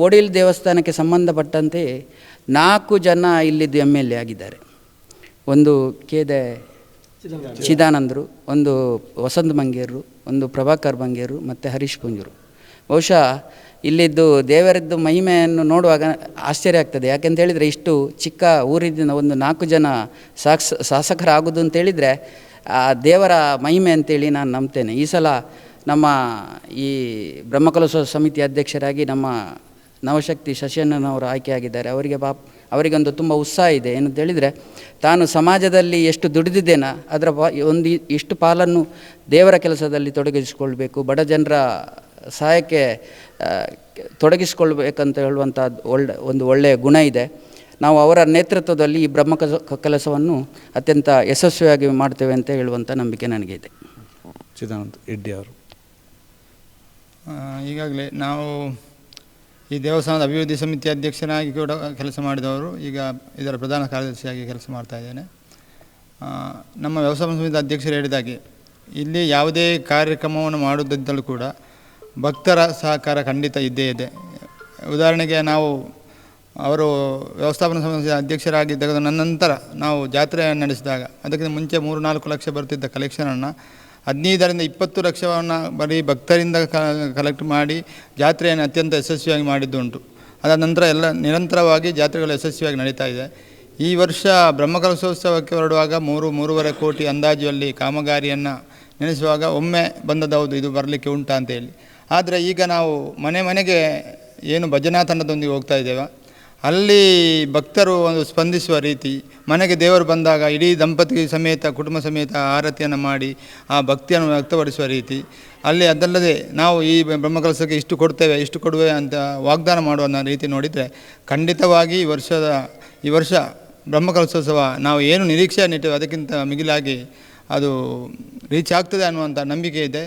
ಓಡಿಲ್ ದೇವಸ್ಥಾನಕ್ಕೆ ಸಂಬಂಧಪಟ್ಟಂತೆ 4 ಜನ ಇಲ್ಲಿದ್ದು MLA ಆಗಿದ್ದಾರೆ. ಒಂದು ಕೇದೆ ಚಿದಾನಂದರು, ಒಂದು ವಸಂತ ಮಂಗೇರು, ಒಂದು ಪ್ರಭಾಕರ್ ಬಂಗೇರು ಮತ್ತು ಹರೀಶ್ ಪುಂಜೂರು. ಬಹುಶಃ ಇಲ್ಲಿದ್ದು ದೇವರದ್ದು ಮಹಿಮೆಯನ್ನು ನೋಡುವಾಗ ಆಶ್ಚರ್ಯ ಆಗ್ತದೆ. ಯಾಕೆಂತ ಹೇಳಿದರೆ, ಇಷ್ಟು ಚಿಕ್ಕ ಊರಿನ ಒಂದು 4 ಜನ ಶಾಸಕರಾಗೋದು ಅಂತೇಳಿದರೆ ಆ ದೇವರ ಮಹಿಮೆ ಅಂತೇಳಿ ನಾನು ನಂಬ್ತೇನೆ. ಈ ಸಲ ನಮ್ಮ ಈ ಬ್ರಹ್ಮಕಲಶೋತ್ಸವ ಸಮಿತಿ ಅಧ್ಯಕ್ಷರಾಗಿ ನಮ್ಮ ನವಶಕ್ತಿ ಶಶಿಯಣ್ಣನವರು ಆಯ್ಕೆಯಾಗಿದ್ದಾರೆ. ಅವರಿಗೊಂದು ತುಂಬ ಉತ್ಸಾಹ ಇದೆ. ಏನಂತ ಹೇಳಿದರೆ, ತಾನು ಸಮಾಜದಲ್ಲಿ ಎಷ್ಟು ದುಡಿದಿದ್ದೇನೋ ಅದರ ಇಷ್ಟು ಪಾಲನ್ನು ದೇವರ ಕೆಲಸದಲ್ಲಿ ತೊಡಗಿಸಿಕೊಳ್ಬೇಕು, ಬಡ ಜನರ ಸಹಾಯಕ್ಕೆ ತೊಡಗಿಸಿಕೊಳ್ಬೇಕಂತ ಹೇಳುವಂಥ ಒಂದು ಒಳ್ಳೆಯ ಗುಣ ಇದೆ. ನಾವು ಅವರ ನೇತೃತ್ವದಲ್ಲಿ ಈ ಬ್ರಹ್ಮ ಕೆಲಸವನ್ನು ಅತ್ಯಂತ ಯಶಸ್ವಿಯಾಗಿ ಮಾಡ್ತೇವೆ ಅಂತ ಹೇಳುವಂಥ ನಂಬಿಕೆ ನನಗೆ ಇದೆ. ಚಿದಾನಂದ ಇಡ್ಡಿ ಅವರು, ಈಗಾಗಲೇ ನಾವು ಈ ದೇವಸ್ಥಾನದ ಅಭಿವೃದ್ಧಿ ಸಮಿತಿ ಅಧ್ಯಕ್ಷನಾಗಿ ಕೂಡ ಕೆಲಸ ಮಾಡಿದವರು, ಈಗ ಇದರ ಪ್ರಧಾನ ಕಾರ್ಯದರ್ಶಿಯಾಗಿ ಕೆಲಸ ಮಾಡ್ತಾ ಇದ್ದೇನೆ. ನಮ್ಮ ವ್ಯವಸ್ಥಾಪನಾ ಸಮಿತಿ ಅಧ್ಯಕ್ಷರು ಹೇಳಿದಾಗೆ, ಇಲ್ಲಿ ಯಾವುದೇ ಕಾರ್ಯಕ್ರಮವನ್ನು ಮಾಡುವುದಿದ್ದಲ್ಲೂ ಕೂಡ ಭಕ್ತರ ಸಹಕಾರ ಖಂಡಿತ ಇದ್ದೇ ಇದೆ. ಉದಾಹರಣೆಗೆ ನಾವು ಅವರು ವ್ಯವಸ್ಥಾಪನಾ ಸಂಸ್ಥೆಯ ಅಧ್ಯಕ್ಷರಾಗಿದ್ದಾಗ ನಂತರ ನಾವು ಜಾತ್ರೆ ನಡೆಸಿದಾಗ ಅದಕ್ಕಿಂತ ಮುಂಚೆ 3-4 ಲಕ್ಷ ಬರ್ತಿದ್ದ ಕಲೆಕ್ಷನನ್ನು 15ರಿಂದ 20 ಲಕ್ಷವನ್ನು ಬರೀ ಭಕ್ತರಿಂದ ಕಲೆಕ್ಟ್ ಮಾಡಿ ಜಾತ್ರೆಯನ್ನು ಅತ್ಯಂತ ಯಶಸ್ವಿಯಾಗಿ ಮಾಡಿದ್ದುಂಟು. ಅದಾದ ನಂತರ ಎಲ್ಲ ನಿರಂತರವಾಗಿ ಜಾತ್ರೆಗಳು ಯಶಸ್ವಿಯಾಗಿ ನಡೀತಾ ಇದೆ. ಈ ವರ್ಷ ಬ್ರಹ್ಮಕಲಶೋತ್ಸವಕ್ಕೆ ಹೊರಡುವಾಗ 3-3.5 ಕೋಟಿ ಅಂದಾಜು ಅಲ್ಲಿ ಕಾಮಗಾರಿಯನ್ನು ನೆನೆಸುವಾಗ ಒಮ್ಮೆ ಬಂದದ್ದು ಇದು ಬರಲಿಕ್ಕೆ ಉಂಟಾ ಅಂತೇಳಿ. ಆದರೆ ಈಗ ನಾವು ಮನೆ ಮನೆಗೆ ಏನು ಭಜನಾ ತಂಡದೊಂದಿಗೆ ಹೋಗ್ತಾ ಇದ್ದೇವೆ, ಅಲ್ಲಿ ಭಕ್ತರು ಒಂದು ಸ್ಪಂದಿಸುವ ರೀತಿ, ಮನೆಗೆ ದೇವರು ಬಂದಾಗ ಇಡೀ ದಂಪತಿ ಸಮೇತ ಕುಟುಂಬ ಸಮೇತ ಆರತಿಯನ್ನು ಮಾಡಿ ಆ ಭಕ್ತಿಯನ್ನು ವ್ಯಕ್ತಪಡಿಸುವ ರೀತಿ, ಅಲ್ಲಿ ಅದಲ್ಲದೆ ನಾವು ಈ ಬ್ರಹ್ಮಕಲಶಕ್ಕೆ ಇಷ್ಟು ಕೊಡ್ತೇವೆ ಇಷ್ಟು ಕೊಡುವೆ ಅಂತ ವಾಗ್ದಾನ ಮಾಡುವ ರೀತಿ ನೋಡಿದರೆ ಖಂಡಿತವಾಗಿ ಈ ವರ್ಷ ಬ್ರಹ್ಮಕಲಶೋತ್ಸವ ನಾವು ಏನು ನಿರೀಕ್ಷೆಯನ್ನಿಟ್ಟೇವೆ ಅದಕ್ಕಿಂತ ಮಿಗಿಲಾಗಿ ಅದು ರೀಚ್ ಆಗ್ತದೆ ಅನ್ನುವಂಥ ನಂಬಿಕೆ ಇದೆ.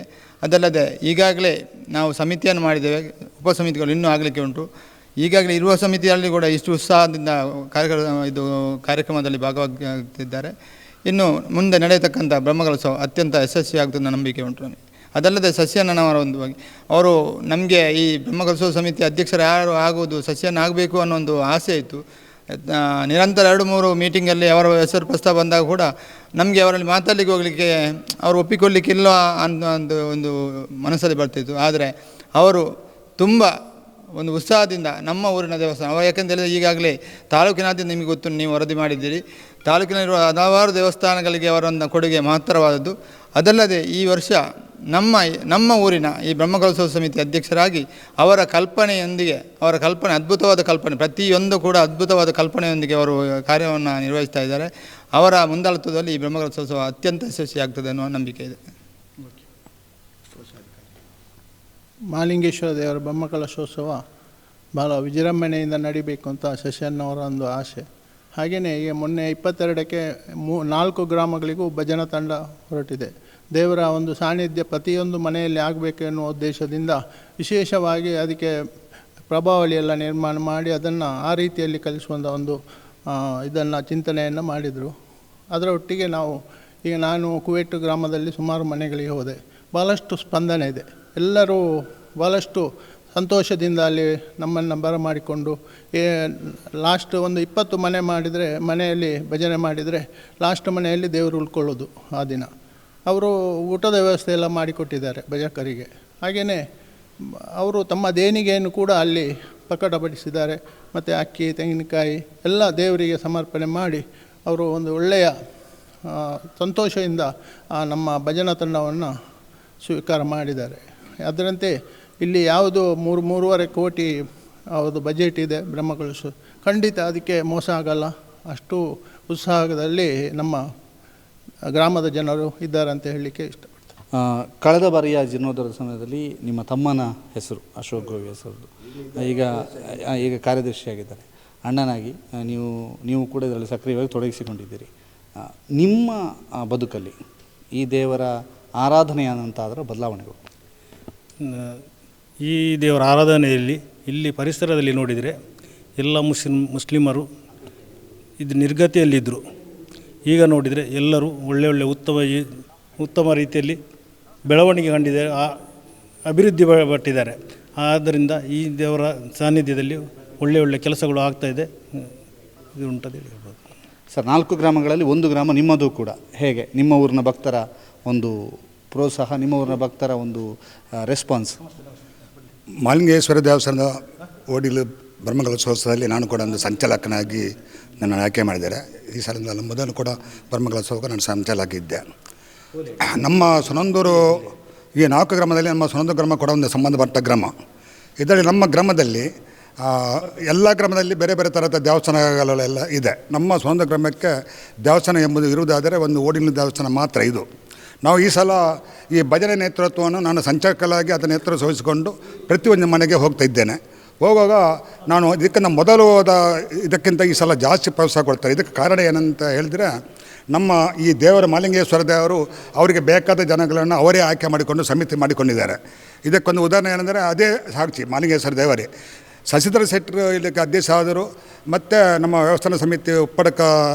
ಅದಲ್ಲದೆ ಈಗಾಗಲೇ ನಾವು ಸಮಿತಿಯನ್ನು ಮಾಡಿದ್ದೇವೆ, ಉಪಸಮಿತಿಗಳು ಇನ್ನೂ ಆಗಲಿಕ್ಕೆ ಉಂಟು. ಈಗಾಗಲೇ ಇರುವ ಸಮಿತಿಯಲ್ಲಿ ಕೂಡ ಇಷ್ಟು ಉತ್ಸಾಹದಿಂದ ಕಾರ್ಯಕ್ರಮದಲ್ಲಿ ಭಾಗವಹಿಸುತ್ತಿದ್ದಾರೆ. ಇನ್ನು ಮುಂದೆ ನಡೆಯತಕ್ಕಂಥ ಬ್ರಹ್ಮಕಲಶೋತ್ಸವ ಅತ್ಯಂತ ಯಶಸ್ವಿಯಾಗ್ತದೆ ಅನ್ನೋ ನಂಬಿಕೆ ಉಂಟು ನನಗೆ. ಅದಲ್ಲದೆ ಸಸ್ಯನ್ನವರ ಒಂದು ಅವರು ನಮಗೆ ಈ ಬ್ರಹ್ಮಕಲಶೋತ್ಸವ ಸಮಿತಿ ಅಧ್ಯಕ್ಷರು ಯಾರು ಆಗುವುದು ಸಸ್ಯನ್ನ ಆಗಬೇಕು ಅನ್ನೋ ಒಂದು ಆಸೆ ಇತ್ತು. ನಿರಂತರ 2-3 ಮೀಟಿಂಗಲ್ಲಿ ಅವರ ಹೆಸರು ಪ್ರಸ್ತಾವ ಬಂದಾಗ ಕೂಡ ನಮಗೆ ಅವರಲ್ಲಿ ಮಾತಾಡಲಿಕ್ಕೆ ಹೋಗಲಿಕ್ಕೆ ಅವರು ಒಪ್ಪಿಕೊಳ್ಳಿಕ್ಕಿಲ್ಲ ಅನ್ನೋ ಒಂದು ಮನಸ್ಸಲ್ಲಿ ಬರ್ತಿತ್ತು. ಆದರೆ ಅವರು ತುಂಬ ಒಂದು ಉತ್ಸಾಹದಿಂದ ನಮ್ಮ ಊರಿನ ದೇವಸ್ಥಾನ ಯಾಕೆಂದರೆ ಈಗಾಗಲೇ ತಾಲೂಕಿನಾದ್ಯಂತ ನಿಮಗೆ ಗೊತ್ತು, ನೀವು ವರದಿ ಮಾಡಿದ್ದೀರಿ, ತಾಲೂಕಿನಲ್ಲಿರುವ ಹಲವಾರು ದೇವಸ್ಥಾನಗಳಿಗೆ ಅವರೊಂದು ಕೊಡುಗೆ ಮಹತ್ತರವಾದದ್ದು. ಅದಲ್ಲದೆ ಈ ವರ್ಷ ನಮ್ಮ ಊರಿನ ಈ ಬ್ರಹ್ಮಕಲಶೋತ್ಸವ ಸಮಿತಿ ಅಧ್ಯಕ್ಷರಾಗಿ ಅವರ ಕಲ್ಪನೆಯೊಂದಿಗೆ, ಅವರ ಕಲ್ಪನೆ ಅದ್ಭುತವಾದ ಕಲ್ಪನೆ, ಪ್ರತಿಯೊಂದು ಕೂಡ ಅದ್ಭುತವಾದ ಕಲ್ಪನೆಯೊಂದಿಗೆ ಅವರು ಕಾರ್ಯವನ್ನು ನಿರ್ವಹಿಸ್ತಾ ಇದ್ದಾರೆ. ಅವರ ಮುಂದಾಳತ್ವದಲ್ಲಿ ಈ ಬ್ರಹ್ಮಕಲಶೋತ್ಸವ ಅತ್ಯಂತ ಯಶಸ್ವಿಯಾಗ್ತದೆ ಅನ್ನುವ ನಂಬಿಕೆ ಇದೆ. ಮಹಾಲಿಂಗೇಶ್ವರ ದೇವರ ಬ್ರಹ್ಮಕಲಶೋತ್ಸವ ಭಾಳ ವಿಜೃಂಭಣೆಯಿಂದ ನಡಿಬೇಕು ಅಂತ ಶಶಿಯಣ್ಣವರ ಒಂದು ಆಸೆ. ಹಾಗೆಯೇ ಈಗ ಮೊನ್ನೆ 22ಕ್ಕೆ 4 ಗ್ರಾಮಗಳಿಗೂ ಭಜನಾ ತಂಡ ಹೊರಟಿದೆ. ದೇವರ ಒಂದು ಸಾನ್ನಿಧ್ಯ ಪ್ರತಿಯೊಂದು ಮನೆಯಲ್ಲಿ ಆಗಬೇಕು ಎನ್ನುವ ಉದ್ದೇಶದಿಂದ ವಿಶೇಷವಾಗಿ ಅದಕ್ಕೆ ಪ್ರಭಾವಳಿ ಎಲ್ಲ ನಿರ್ಮಾಣ ಮಾಡಿ ಅದನ್ನು ಆ ರೀತಿಯಲ್ಲಿ ಕಲಿಸುವಂಥ ಒಂದು ಇದನ್ನು ಚಿಂತನೆಯನ್ನು ಮಾಡಿದರು. ಅದರ ಒಟ್ಟಿಗೆ ನಾನು ಕುವೆಟ್ಟು ಗ್ರಾಮದಲ್ಲಿ ಸುಮಾರು ಮನೆಗಳಿಗೆ ಹೋದೆ. ಭಾಳಷ್ಟು ಸ್ಪಂದನೆ ಇದೆ. ಎಲ್ಲರೂ ಭಾಳಷ್ಟು ಸಂತೋಷದಿಂದ ಅಲ್ಲಿ ನಮ್ಮನ್ನು ಬರಮಾಡಿಕೊಂಡು ಲಾಸ್ಟ್ ಒಂದು 20 ಮನೆ ಮಾಡಿದರೆ, ಮನೆಯಲ್ಲಿ ಭಜನೆ ಮಾಡಿದರೆ ಲಾಸ್ಟ್ ಮನೆಯಲ್ಲಿ ದೇವರು ಉಳ್ಕೊಳ್ಳೋದು ಆ ದಿನ. ಅವರು ಊಟದ ವ್ಯವಸ್ಥೆ ಎಲ್ಲ ಮಾಡಿಕೊಟ್ಟಿದ್ದಾರೆ ಭಜಕರಿಗೆ. ಹಾಗೆಯೇ ಅವರು ತಮ್ಮ ದೇಣಿಗೆಯನ್ನು ಕೂಡ ಅಲ್ಲಿ ಪ್ರಕಟಪಡಿಸಿದ್ದಾರೆ. ಮತ್ತು ಅಕ್ಕಿ, ತೆಂಗಿನಕಾಯಿ ಎಲ್ಲ ದೇವರಿಗೆ ಸಮರ್ಪಣೆ ಮಾಡಿ ಅವರು ಒಂದು ಒಳ್ಳೆಯ ಸಂತೋಷದಿಂದ ನಮ್ಮ ಭಜನಾ ತಂಡವನ್ನು ಸ್ವೀಕಾರ ಮಾಡಿದ್ದಾರೆ. ಅದರಂತೆ ಇಲ್ಲಿ ಯಾವುದು 3-3.5 ಕೋಟಿ ಯಾವುದು ಬಜೆಟ್ ಇದೆ ಬ್ರಹ್ಮಕಲಶೋತ್ಸವ, ಖಂಡಿತ ಅದಕ್ಕೆ ಮೋಸ ಆಗಲ್ಲ. ಅಷ್ಟು ಉತ್ಸಾಹದಲ್ಲಿ ನಮ್ಮ ಗ್ರಾಮದ ಜನರು ಇದ್ದಾರೆ ಅಂತ ಹೇಳಲಿಕ್ಕೆ ಇಷ್ಟಪಡ್ತಾರೆ. ಕಳೆದ ಬಾರಿಯ ಜೀರ್ಣೋದ್ಧಾರದ ಸಮಯದಲ್ಲಿ ನಿಮ್ಮ ತಮ್ಮನ ಹೆಸರು ಅಶೋಕ್ ಗೋವಿ ಹೆಸರು ಈಗ ಕಾರ್ಯದರ್ಶಿಯಾಗಿದ್ದಾರೆ. ಅಣ್ಣನಾಗಿ ನೀವು ಕೂಡ ಇದರಲ್ಲಿ ಸಕ್ರಿಯವಾಗಿ ತೊಡಗಿಸಿಕೊಂಡಿದ್ದೀರಿ. ನಿಮ್ಮ ಬದುಕಲ್ಲಿ ಈ ದೇವರ ಆರಾಧನೆಯಾದಂತಾದರೂ ಬದಲಾವಣೆಗಳು? ಈ ದೇವರ ಆರಾಧನೆಯಲ್ಲಿ ಇಲ್ಲಿ ಪರಿಸರದಲ್ಲಿ ನೋಡಿದರೆ ಎಲ್ಲ ಮುಸ್ಲಿಮರು ಇದು ನಿರ್ಗತಿಯಲ್ಲಿದ್ದರು. ಈಗ ನೋಡಿದರೆ ಎಲ್ಲರೂ ಒಳ್ಳೆಯ ಉತ್ತಮ ರೀತಿಯಲ್ಲಿ ಬೆಳವಣಿಗೆ ಕಂಡಿದ್ದಾರೆ, ಅಭಿವೃದ್ಧಿ ಪಟ್ಟಿದ್ದಾರೆ. ಆದ್ದರಿಂದ ಈ ದೇವರ ಸಾನ್ನಿಧ್ಯದಲ್ಲಿ ಒಳ್ಳೆಯ ಕೆಲಸಗಳು ಆಗ್ತಾಯಿದೆ, ಇದು ಉಂಟದು ಹೇಳ್ಬೋದು. ಸರ್, 4 ಗ್ರಾಮಗಳಲ್ಲಿ 1 ಗ್ರಾಮ ನಿಮ್ಮದು ಕೂಡ. ಹೇಗೆ ನಿಮ್ಮ ಊರಿನ ಭಕ್ತರ ಒಂದು ಪ್ರೋತ್ಸಾಹ, ನಿಮ್ಮ ಊರಿನ ಭಕ್ತರ ಒಂದು ರೆಸ್ಪಾನ್ಸ್? ಮಹಾಲಿಂಗೇಶ್ವರ ದೇವಸ್ಥಾನದ ಓಡಿಲು ಬ್ರಹ್ಮಕಲಶೋತ್ಸವದಲ್ಲಿ ನಾನು ಕೂಡ ಒಂದು ಸಂಚಾಲಕನಾಗಿ ನನ್ನನ್ನು ಆಯ್ಕೆ ಮಾಡಿದ್ದಾರೆ. ಈ ಸಲದಲ್ಲಿ ಮೊದಲು ಕೂಡ ಬ್ರಹ್ಮಕಲಶೋತ್ಸವಕ್ಕೆ ನಾನು ಸಂಚಾಲಕಿದ್ದೆ. ನಮ್ಮ ಸುನಂದೂರು ಈ 4 ಗ್ರಾಮದಲ್ಲಿ ನಮ್ಮ ಸುನಂದೂರು ಗ್ರಾಮ ಕೂಡ ಒಂದು ಸಂಬಂಧಪಟ್ಟ ಗ್ರಾಮ. ಇದರಲ್ಲಿ ನಮ್ಮ ಗ್ರಾಮದಲ್ಲಿ ಎಲ್ಲ ಗ್ರಾಮದಲ್ಲಿ ಬೇರೆ ಬೇರೆ ಥರದ ದೇವಸ್ಥಾನಗಳೆಲ್ಲ ಇದೆ. ನಮ್ಮ ಸುನಂದೂರು ಗ್ರಾಮಕ್ಕೆ ದೇವಸ್ಥಾನ ಎಂಬುದು ಇರುವುದಾದರೆ ಒಂದು ಓಡಿನ ದೇವಸ್ಥಾನ ಮಾತ್ರ ಇದು. ನಾವು ಈ ಸಲ ಈ ಭಜನೆ ನೇತೃತ್ವವನ್ನು ನಾನು ಸಂಚಾಲಕನಾಗಿ ಅದರ ನೇತೃತ್ವ ವಹಿಸಿಕೊಂಡು ಪ್ರತಿಯೊಂದು ಮನೆಗೆ ಹೋಗ್ತಾ ಇದ್ದೇನೆ. ಹೋಗುವಾಗ ನಾನು ಇದಕ್ಕಿಂತ ಮೊದಲು ಇದಕ್ಕಿಂತ ಈ ಸಲ ಜಾಸ್ತಿ ಪ್ರೋತ್ಸಾಹ ಕೊಡ್ತಾರೆ. ಇದಕ್ಕೆ ಕಾರಣ ಏನಂತ ಹೇಳಿದರೆ, ನಮ್ಮ ಈ ದೇವರ ಮಹಾಲಿಂಗೇಶ್ವರ ದೇವರು ಅವರಿಗೆ ಬೇಕಾದ ಜನಗಳನ್ನು ಅವರೇ ಆಯ್ಕೆ ಮಾಡಿಕೊಂಡು ಸಮಿತಿ ಮಾಡಿಕೊಂಡಿದ್ದಾರೆ. ಇದಕ್ಕೊಂದು ಉದಾಹರಣೆ ಏನೆಂದರೆ ಅದೇ ಸಾಕ್ಷಿ ಮಹಾಲಿಂಗೇಶ್ವರ ದೇವರೇ. ಶಶಿಧರ ಶೆಟ್ಟರು ಇದಕ್ಕೆ ಅಧ್ಯಕ್ಷ ಆದರು, ಮತ್ತು ನಮ್ಮ ವ್ಯವಸ್ಥಾನ ಸಮಿತಿ ಉಪ್ಪಡಕ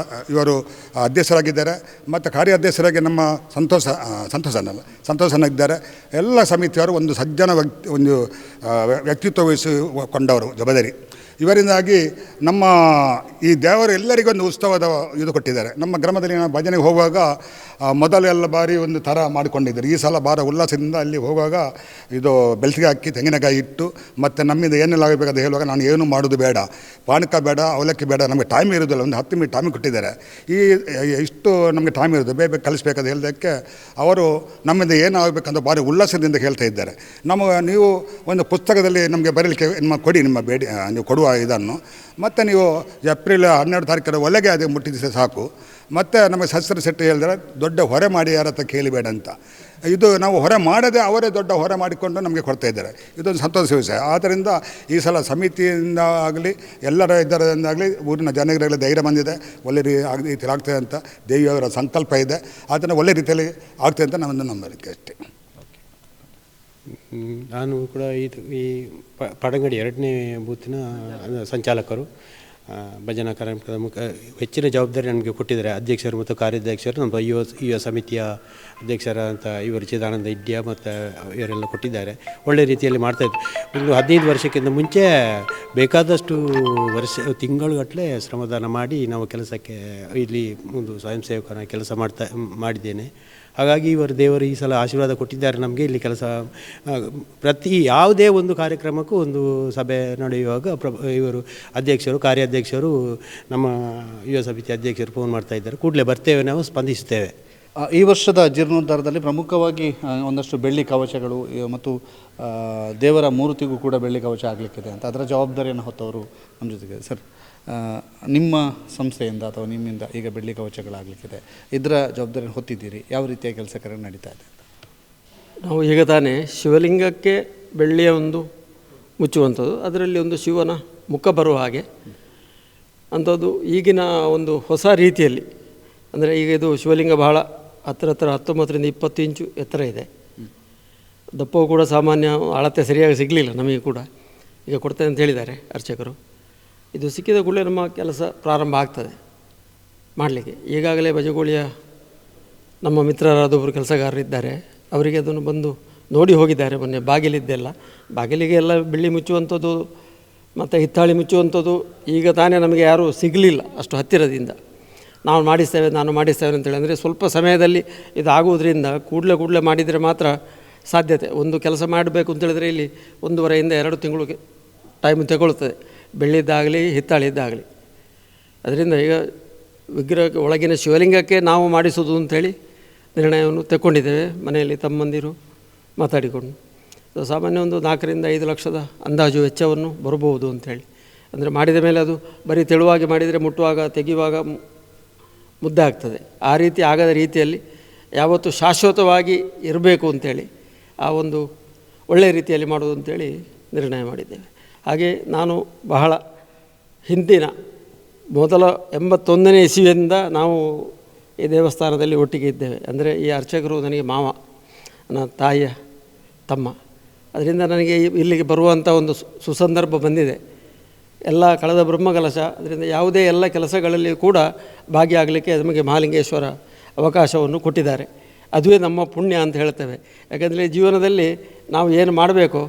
ಇವರು ಅಧ್ಯಕ್ಷರಾಗಿದ್ದಾರೆ, ಮತ್ತು ಕಾರ್ಯಾಧ್ಯಕ್ಷರಾಗಿ ನಮ್ಮ ಸಂತೋಷನ ಇದ್ದಾರೆ. ಎಲ್ಲ ಸಮಿತಿಯವರು ಒಂದು ಸಜ್ಜನ ವ್ಯಕ್ತಿತ್ವ ವಹಿಸಿಕೊಂಡವರು ಜವಾಬ್ದಾರಿ. ಇವರಿಂದಾಗಿ ನಮ್ಮ ಈ ದೇವರು ಎಲ್ಲರಿಗೂ ಒಂದು ಉತ್ಸವದ ಇದು ಕೊಟ್ಟಿದ್ದಾರೆ. ನಮ್ಮ ಗ್ರಾಮದಲ್ಲಿ ನಾವು ಭಜನೆಗೆ ಹೋಗುವಾಗ ಮೊದಲೆಲ್ಲ ಬಾರಿ ಒಂದು ಥರ ಮಾಡಿಕೊಂಡಿದ್ದಾರೆ. ಈ ಸಲ ಭಾಳ ಉಲ್ಲಾಸದಿಂದ ಅಲ್ಲಿ ಹೋಗುವಾಗ ಇದು ಬೆಳ್ಸಿಗೆ ಹಾಕಿ ತೆಂಗಿನಕಾಯಿ ಇಟ್ಟು ಮತ್ತು ನಮ್ಮಿಂದ ಏನೆಲ್ಲ ಆಗಬೇಕಂತ ಹೇಳುವಾಗ ನಾನು ಏನು ಮಾಡೋದು ಬೇಡ, ಪಾನಕ ಬೇಡ, ಅವಲಕ್ಕಿ ಬೇಡ, ನಮಗೆ ಟೈಮ್ ಇರೋದಿಲ್ಲ, ಒಂದು 10 ಮಿನಿಟ್ ಟೈಮ್ ಕೊಟ್ಟಿದ್ದಾರೆ. ಇಷ್ಟು ನಮಗೆ ಟೈಮ್ ಇರೋದು, ಬೇಗ ಕಲಿಸ್ಬೇಕಂತ ಹೇಳೋದಕ್ಕೆ ಅವರು ನಮ್ಮಿಂದ ಏನು ಆಗಬೇಕಂತ ಭಾರಿ ಉಲ್ಲಾಸದಿಂದ ಹೇಳ್ತಾ ಇದ್ದಾರೆ. ನೀವು ಒಂದು ಪುಸ್ತಕದಲ್ಲಿ ನಮಗೆ ಬರೀಲಿಕ್ಕೆ ಕೊಡಿ, ನಿಮ್ಮ ನೀವು ಕೊಡುವ ಇದನ್ನು, ಮತ್ತು ನೀವು ಏಪ್ರಿಲ್ 12 ತಾರೀಕಿನ ಒಳಗೆ ಅದು ಮುಟ್ಟಿದ್ರೆ ಸಾಕು. ಮತ್ತು ನಮಗೆ ಶಸ್ತ್ರ ಸೆಟ್ಟು ಹೇಳಿದ್ರೆ ದೊಡ್ಡ ಹೊರೆ ಮಾಡಿ ಯಾರ ಹತ್ರ ಕೇಳಿಬೇಡ ಅಂತ. ಇದು ನಾವು ಹೊರೆ ಮಾಡದೆ ಅವರೇ ದೊಡ್ಡ ಹೊರೆ ಮಾಡಿಕೊಂಡು ನಮಗೆ ಕೊಡ್ತಾ ಇದ್ದಾರೆ. ಇದೊಂದು ಸಂತೋಷ ವಿಷಯ. ಆದ್ದರಿಂದ ಈ ಸಲ ಸಮಿತಿಯಿಂದ ಆಗಲಿ ಎಲ್ಲರ ಇದರಿಂದಾಗಲಿ ಊರಿನ ಜನಗಳಿಗೆ ಧೈರ್ಯ ಬಂದಿದೆ, ಒಳ್ಳೆ ರೀತಿಯಲ್ಲಿ ಆಗ್ತದೆ ಅಂತ ದೇವಿಯವರ ಸಂಕಲ್ಪ ಇದೆ. ಅದನ್ನು ಒಳ್ಳೆ ರೀತಿಯಲ್ಲಿ ಆಗ್ತದೆ ಅಂತ ನಾವೊಂದು ನಂಬಲಿಕ್ಕೆ ಅಷ್ಟೇ. ನಾನು ಕೂಡ ಈ ಪಡಂಗಡಿ 2ನೇ ಬೂತಿನ ಸಂಚಾಲಕರು. ಭಜನಾ ಕಾರ್ಯಕ್ರಮಕ್ಕೆ ಹೆಚ್ಚಿನ ಜವಾಬ್ದಾರಿ ನಮಗೆ ಕೊಟ್ಟಿದ್ದಾರೆ ಅಧ್ಯಕ್ಷರು ಮತ್ತು ಕಾರ್ಯಾಧ್ಯಕ್ಷರು. ನಮ್ಮ ಯುವ ಸಮಿತಿಯ ಅಧ್ಯಕ್ಷರ ಅಂತ ಇವರು ಚಿದಾನಂದ ಇಡ್ಯ ಮತ್ತು ಇವರೆಲ್ಲ ಕೊಟ್ಟಿದ್ದಾರೆ. ಒಳ್ಳೆ ರೀತಿಯಲ್ಲಿ ಮಾಡ್ತಾಯಿದ್ವಿ. ಒಂದು 15 ವರ್ಷಕ್ಕಿಂತ ಮುಂಚೆ ಬೇಕಾದಷ್ಟು ತಿಂಗಳುಗಟ್ಟಲೆ ಶ್ರಮದಾನ ಮಾಡಿ ನಾವು ಕೆಲಸಕ್ಕೆ ಇಲ್ಲಿ ಒಂದು ಸ್ವಯಂ ಸೇವಕನ ಕೆಲಸ ಮಾಡಿದ್ದೇನೆ. ಹಾಗಾಗಿ ದೇವರು ಈ ಸಲ ಆಶೀರ್ವಾದ ಕೊಟ್ಟಿದ್ದಾರೆ ನಮಗೆ. ಇಲ್ಲಿ ಕೆಲಸ ಪ್ರತಿ ಯಾವುದೇ ಒಂದು ಕಾರ್ಯಕ್ರಮಕ್ಕೂ ಒಂದು ಸಭೆ ನಡೆಯುವಾಗ ಇವರು ಅಧ್ಯಕ್ಷರು ಕಾರ್ಯಾಧ್ಯಕ್ಷರು ನಮ್ಮ ಯುವ ಸಮಿತಿ ಅಧ್ಯಕ್ಷರು ಫೋನ್ ಮಾಡ್ತಾ ಇದ್ದಾರೆ, ಕೂಡಲೇ ಬರ್ತೇವೆ, ನಾವು ಸ್ಪಂದಿಸ್ತೇವೆ. ಈ ವರ್ಷದ ಜೀರ್ಣೋದ್ಧಾರದಲ್ಲಿ ಪ್ರಮುಖವಾಗಿ ಒಂದಷ್ಟು ಬೆಳ್ಳಿ ಕವಚಗಳು ಮತ್ತು ದೇವರ ಮೂರ್ತಿಗೂ ಕೂಡ ಬೆಳ್ಳಿ ಕವಚ ಆಗಲಿಕ್ಕಿದೆ ಅಂತ ಅದರ ಜವಾಬ್ದಾರಿಯನ್ನು ಹೊತ್ತವರು ನಮ್ಮ ಜೊತೆಗೆ. ಸರ್, ನಿಮ್ಮ ಸಂಸ್ಥೆಯಿಂದ ಅಥವಾ ನಿಮ್ಮಿಂದ ಈಗ ಬೆಳ್ಳಿ ಕವಚಗಳಾಗಲಿಕ್ಕಿದೆ, ಇದರ ಜವಾಬ್ದಾರಿಯನ್ನು ಹೊತ್ತಿದ್ದೀರಿ, ಯಾವ ರೀತಿಯ ಕೆಲಸ ಕಾರ್ಯ ನಡೀತಾ ಇದೆ? ನಾವು ಈಗ ತಾನೇ ಶಿವಲಿಂಗಕ್ಕೆ ಬೆಳ್ಳಿಯ ಒಂದು ಮುಚ್ಚುವಂಥದ್ದು, ಅದರಲ್ಲಿ ಒಂದು ಶಿವನ ಮುಖ ಬರುವ ಹಾಗೆ ಅಂಥದ್ದು ಈಗಿನ ಒಂದು ಹೊಸ ರೀತಿಯಲ್ಲಿ. ಅಂದರೆ ಈಗ ಇದು ಶಿವಲಿಂಗ ಬಹಳ ಹತ್ತಿರ 19ರಿಂದ 20 ಇಂಚು ಎತ್ತರ ಇದೆ. ದಪ್ಪವು ಕೂಡ ಸಾಮಾನ್ಯ ಅಳತೆ ಸರಿಯಾಗಿ ಸಿಗಲಿಲ್ಲ ನಮಗೆ ಕೂಡ. ಈಗ ಕೊಡ್ತೇನೆ ಅಂತ ಹೇಳಿದ್ದಾರೆ ಅರ್ಚಕರು. ಇದು ಸಿಕ್ಕಿದ ಕೂಡಲೇ ನಮ್ಮ ಕೆಲಸ ಪ್ರಾರಂಭ ಆಗ್ತದೆ ಮಾಡಲಿಕ್ಕೆ. ಈಗಾಗಲೇ ಬಜಗೋಳಿಯ ನಮ್ಮ ಮಿತ್ರರಾದೊಬ್ಬರು ಕೆಲಸಗಾರರಿದ್ದಾರೆ, ಅವರಿಗೆ ಅದನ್ನು ಬಂದು ನೋಡಿ ಹೋಗಿದ್ದಾರೆ. ಮೊನ್ನೆ ಬಾಗಿಲಿದ್ದೆಲ್ಲ, ಬಾಗಿಲಿಗೆ ಎಲ್ಲ ಬೆಳ್ಳಿ ಮುಚ್ಚುವಂಥದ್ದು ಮತ್ತು ಹಿತ್ತಾಳಿ ಮುಚ್ಚುವಂಥದ್ದು ಈಗ ತಾನೇ ನಮಗೆ ಯಾರೂ ಸಿಗಲಿಲ್ಲ ಅಷ್ಟು ಹತ್ತಿರದಿಂದ. ನಾನು ಮಾಡಿಸ್ತೇವೆ ಅಂತೇಳಿ, ಅಂದರೆ ಸ್ವಲ್ಪ ಸಮಯದಲ್ಲಿ ಇದಾಗುವುದರಿಂದ ಕೂಡಲೇ ಮಾಡಿದರೆ ಮಾತ್ರ ಸಾಧ್ಯತೆ. ಒಂದು ಕೆಲಸ ಮಾಡಬೇಕು ಅಂತೇಳಿದರೆ ಇಲ್ಲಿ 1.5ರಿಂದ 2 ತಿಂಗಳು ಟೈಮ್ ತಗೊಳ್ತದೆ, ಬೆಳ್ಳಿದ್ದಾಗಲಿ ಹಿತ್ತಾಳಿದ್ದಾಗಲಿ. ಅದರಿಂದ ಈಗ ವಿಗ್ರಹಕ್ಕೆ ಒಳಗಿನ ಶಿವಲಿಂಗಕ್ಕೆ ನಾವು ಮಾಡಿಸೋದು ಅಂಥೇಳಿ ನಿರ್ಣಯವನ್ನು ತೆಕ್ಕೊಂಡಿದ್ದೇವೆ ಮನೆಯಲ್ಲಿ ತಮ್ಮಂದಿರು ಮಾತಾಡಿಕೊಂಡು. ಸಾಮಾನ್ಯ ಒಂದು 4ರಿಂದ 5 ಲಕ್ಷದ ಅಂದಾಜು ವೆಚ್ಚವನ್ನು ಬರಬಹುದು ಅಂಥೇಳಿ. ಅಂದರೆ ಮಾಡಿದ ಮೇಲೆ ಅದು ಬರೀ ತೆಳುವಾಗಿ ಮಾಡಿದರೆ ಮುಟ್ಟುವಾಗ ತೆಗೆಯುವಾಗ ಮುದ್ದೆ ಆಗ್ತದೆ. ಆ ರೀತಿ ಆಗದ ರೀತಿಯಲ್ಲಿ ಯಾವತ್ತೂ ಶಾಶ್ವತವಾಗಿ ಇರಬೇಕು ಅಂಥೇಳಿ ಆ ಒಂದು ಒಳ್ಳೆಯ ರೀತಿಯಲ್ಲಿ ಮಾಡೋದು ಅಂಥೇಳಿ ನಿರ್ಣಯ ಮಾಡಿದ್ದೇವೆ. ಹಾಗೆ ನಾನು ಬಹಳ ಹಿಂದಿನ ಮೊದಲ 81ನೇ ಇಸವಿಯಿಂದ ನಾವು ಈ ದೇವಸ್ಥಾನದಲ್ಲಿ ಒಟ್ಟಿಗೆ ಇದ್ದೇವೆ. ಅಂದರೆ ಈ ಅರ್ಚಕರು ನನಗೆ ಮಾವ, ನನ್ನ ತಾಯಿಯ ತಮ್ಮ. ಅದರಿಂದ ನನಗೆ ಇಲ್ಲಿಗೆ ಬರುವಂಥ ಒಂದು ಸುಸಂದರ್ಭ ಬಂದಿದೆ. ಎಲ್ಲ ಕಳೆದ ಬ್ರಹ್ಮಕಲಶ, ಅದರಿಂದ ಯಾವುದೇ ಎಲ್ಲ ಕೆಲಸಗಳಲ್ಲಿ ಕೂಡ ಭಾಗಿಯಾಗಲಿಕ್ಕೆ ನಮಗೆ ಮಹಾಲಿಂಗೇಶ್ವರ ಅವಕಾಶವನ್ನು ಕೊಟ್ಟಿದ್ದಾರೆ. ಅದುವೇ ನಮ್ಮ ಪುಣ್ಯ ಅಂತ ಹೇಳ್ತೇವೆ. ಯಾಕಂದರೆ ಜೀವನದಲ್ಲಿ ನಾವು ಏನು ಮಾಡಬೇಕೋ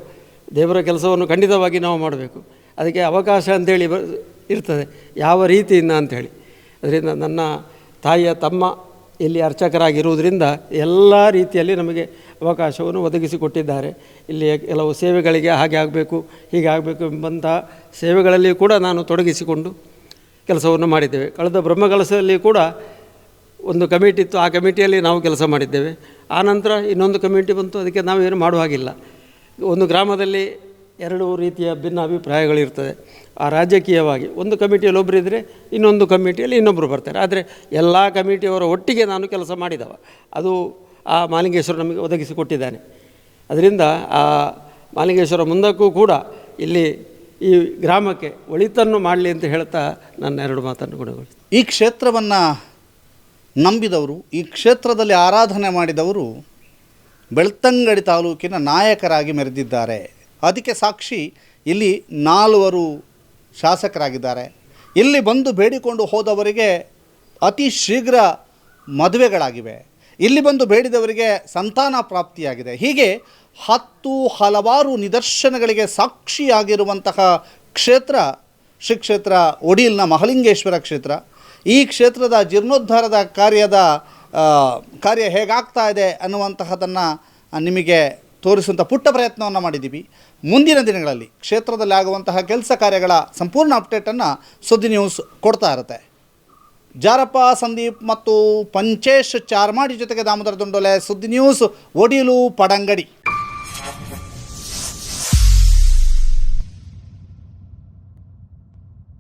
ದೇವರ ಕೆಲಸವನ್ನು ಖಂಡಿತವಾಗಿ ನಾವು ಮಾಡಬೇಕು. ಅದಕ್ಕೆ ಅವಕಾಶ ಅಂಥೇಳಿ ಇರ್ತದೆ, ಯಾವ ರೀತಿಯಿಂದ ಅಂಥೇಳಿ. ಅದರಿಂದ ನನ್ನ ತಾಯಿಯ ತಮ್ಮ ಇಲ್ಲಿ ಅರ್ಚಕರಾಗಿರುವುದರಿಂದ ಎಲ್ಲ ರೀತಿಯಲ್ಲಿ ನಮಗೆ ಅವಕಾಶವನ್ನು ಒದಗಿಸಿಕೊಟ್ಟಿದ್ದಾರೆ. ಇಲ್ಲಿ ಕೆಲವು ಸೇವೆಗಳಿಗೆ ಹಾಗೆ ಆಗಬೇಕು ಹೀಗೆ ಆಗಬೇಕು ಎಂಬಂಥ ಸೇವೆಗಳಲ್ಲಿ ಕೂಡ ನಾನು ತೊಡಗಿಸಿಕೊಂಡು ಕೆಲಸವನ್ನು ಮಾಡಿದ್ದೇವೆ. ಕಳೆದ ಬ್ರಹ್ಮಕಲಶದಲ್ಲಿ ಕೂಡ ಒಂದು ಕಮಿಟಿ ಇತ್ತು, ಆ ಕಮಿಟಿಯಲ್ಲಿ ನಾವು ಕೆಲಸ ಮಾಡಿದ್ದೇವೆ. ಆನಂತರ ಇನ್ನೊಂದು ಕಮಿಟಿ ಬಂತು, ಅದಕ್ಕೆ ನಾವೇನು ಮಾಡುವ ಹಾಗಿಲ್ಲ. ಒಂದು ಗ್ರಾಮದಲ್ಲಿ 2 ರೀತಿಯ ಭಿನ್ನ ಅಭಿಪ್ರಾಯಗಳಿರ್ತದೆ. ಆ ರಾಜಕೀಯವಾಗಿ ಒಂದು ಕಮಿಟಿಯಲ್ಲಿ ಒಬ್ಬರಿದ್ದರೆ ಇನ್ನೊಂದು ಕಮಿಟಿಯಲ್ಲಿ ಇನ್ನೊಬ್ಬರು ಬರ್ತಾರೆ. ಆದರೆ ಎಲ್ಲ ಕಮಿಟಿಯವರ ಒಟ್ಟಿಗೆ ನಾನು ಕೆಲಸ ಮಾಡಿದವ. ಅದು ಆ ಮಹಾಲಿಂಗೇಶ್ವರ ನಮಗೆ ಒದಗಿಸಿಕೊಟ್ಟಿದ್ದಾನೆ. ಅದರಿಂದ ಆ ಮಹಾಲಿಂಗೇಶ್ವರ ಮುಂದಕ್ಕೂ ಕೂಡ ಇಲ್ಲಿ ಈ ಗ್ರಾಮಕ್ಕೆ ಒಳಿತನ್ನು ಮಾಡಲಿ ಅಂತ ಹೇಳ್ತಾ ನನ್ನ 2 ಮಾತನ್ನು ಗುಣಗೊಳಿಸ್ತೀನಿ. ಈ ಕ್ಷೇತ್ರವನ್ನು ನಂಬಿದವರು, ಈ ಕ್ಷೇತ್ರದಲ್ಲಿ ಆರಾಧನೆ ಮಾಡಿದವರು ಬೆಳ್ತಂಗಡಿ ತಾಲೂಕಿನ ನಾಯಕರಾಗಿ ಮೆರೆದಿದ್ದಾರೆ. ಅದಕ್ಕೆ ಸಾಕ್ಷಿ ಇಲ್ಲಿ 4 ಶಾಸಕರಾಗಿದ್ದಾರೆ. ಇಲ್ಲಿ ಬಂದು ಬೇಡಿಕೊಂಡು ಹೋದವರಿಗೆ ಅತಿ ಶೀಘ್ರ ಮದುವೆಗಳಾಗಿವೆ. ಇಲ್ಲಿ ಬಂದು ಬೇಡಿದವರಿಗೆ ಸಂತಾನ ಪ್ರಾಪ್ತಿಯಾಗಿದೆ. ಹೀಗೆ ಹಲವಾರು ನಿದರ್ಶನಗಳಿಗೆ ಸಾಕ್ಷಿಯಾಗಿರುವಂತಹ ಕ್ಷೇತ್ರ ಶ್ರೀ ಕ್ಷೇತ್ರ ಒಡಿಲ್ನ ಮಹಾಲಿಂಗೇಶ್ವರ ಕ್ಷೇತ್ರ. ಈ ಕ್ಷೇತ್ರದ ಜೀರ್ಣೋದ್ಧಾರದ ಕಾರ್ಯ ಹೇಗಾಗ್ತಾ ಇದೆ ಅನ್ನುವಂತಹದನ್ನು ನಿಮಗೆ ತೋರಿಸುವಂಥ ಪುಟ್ಟ ಪ್ರಯತ್ನವನ್ನು ಮಾಡಿದ್ದೀವಿ. ಮುಂದಿನ ದಿನಗಳಲ್ಲಿ ಕ್ಷೇತ್ರದಲ್ಲಿ ಆಗುವಂತಹ ಕೆಲಸ ಕಾರ್ಯಗಳ ಸಂಪೂರ್ಣ ಅಪ್ಡೇಟನ್ನು ಸುದ್ದಿ ನ್ಯೂಸ್ ಕೊಡ್ತಾ ಇರುತ್ತೆ. ಜಾರಪ್ಪ ಸಂದೀಪ್ ಮತ್ತು ಪಂಚೇಶ್ ಚಾರ್ಮಾಡಿ ಜೊತೆಗೆ ದಾಮೋದರ ದುಂಡೋಲೆ, ಸುದ್ದಿ ನ್ಯೂಸ್, ಒಡಿಲು, ಪಡಂಗಡಿ.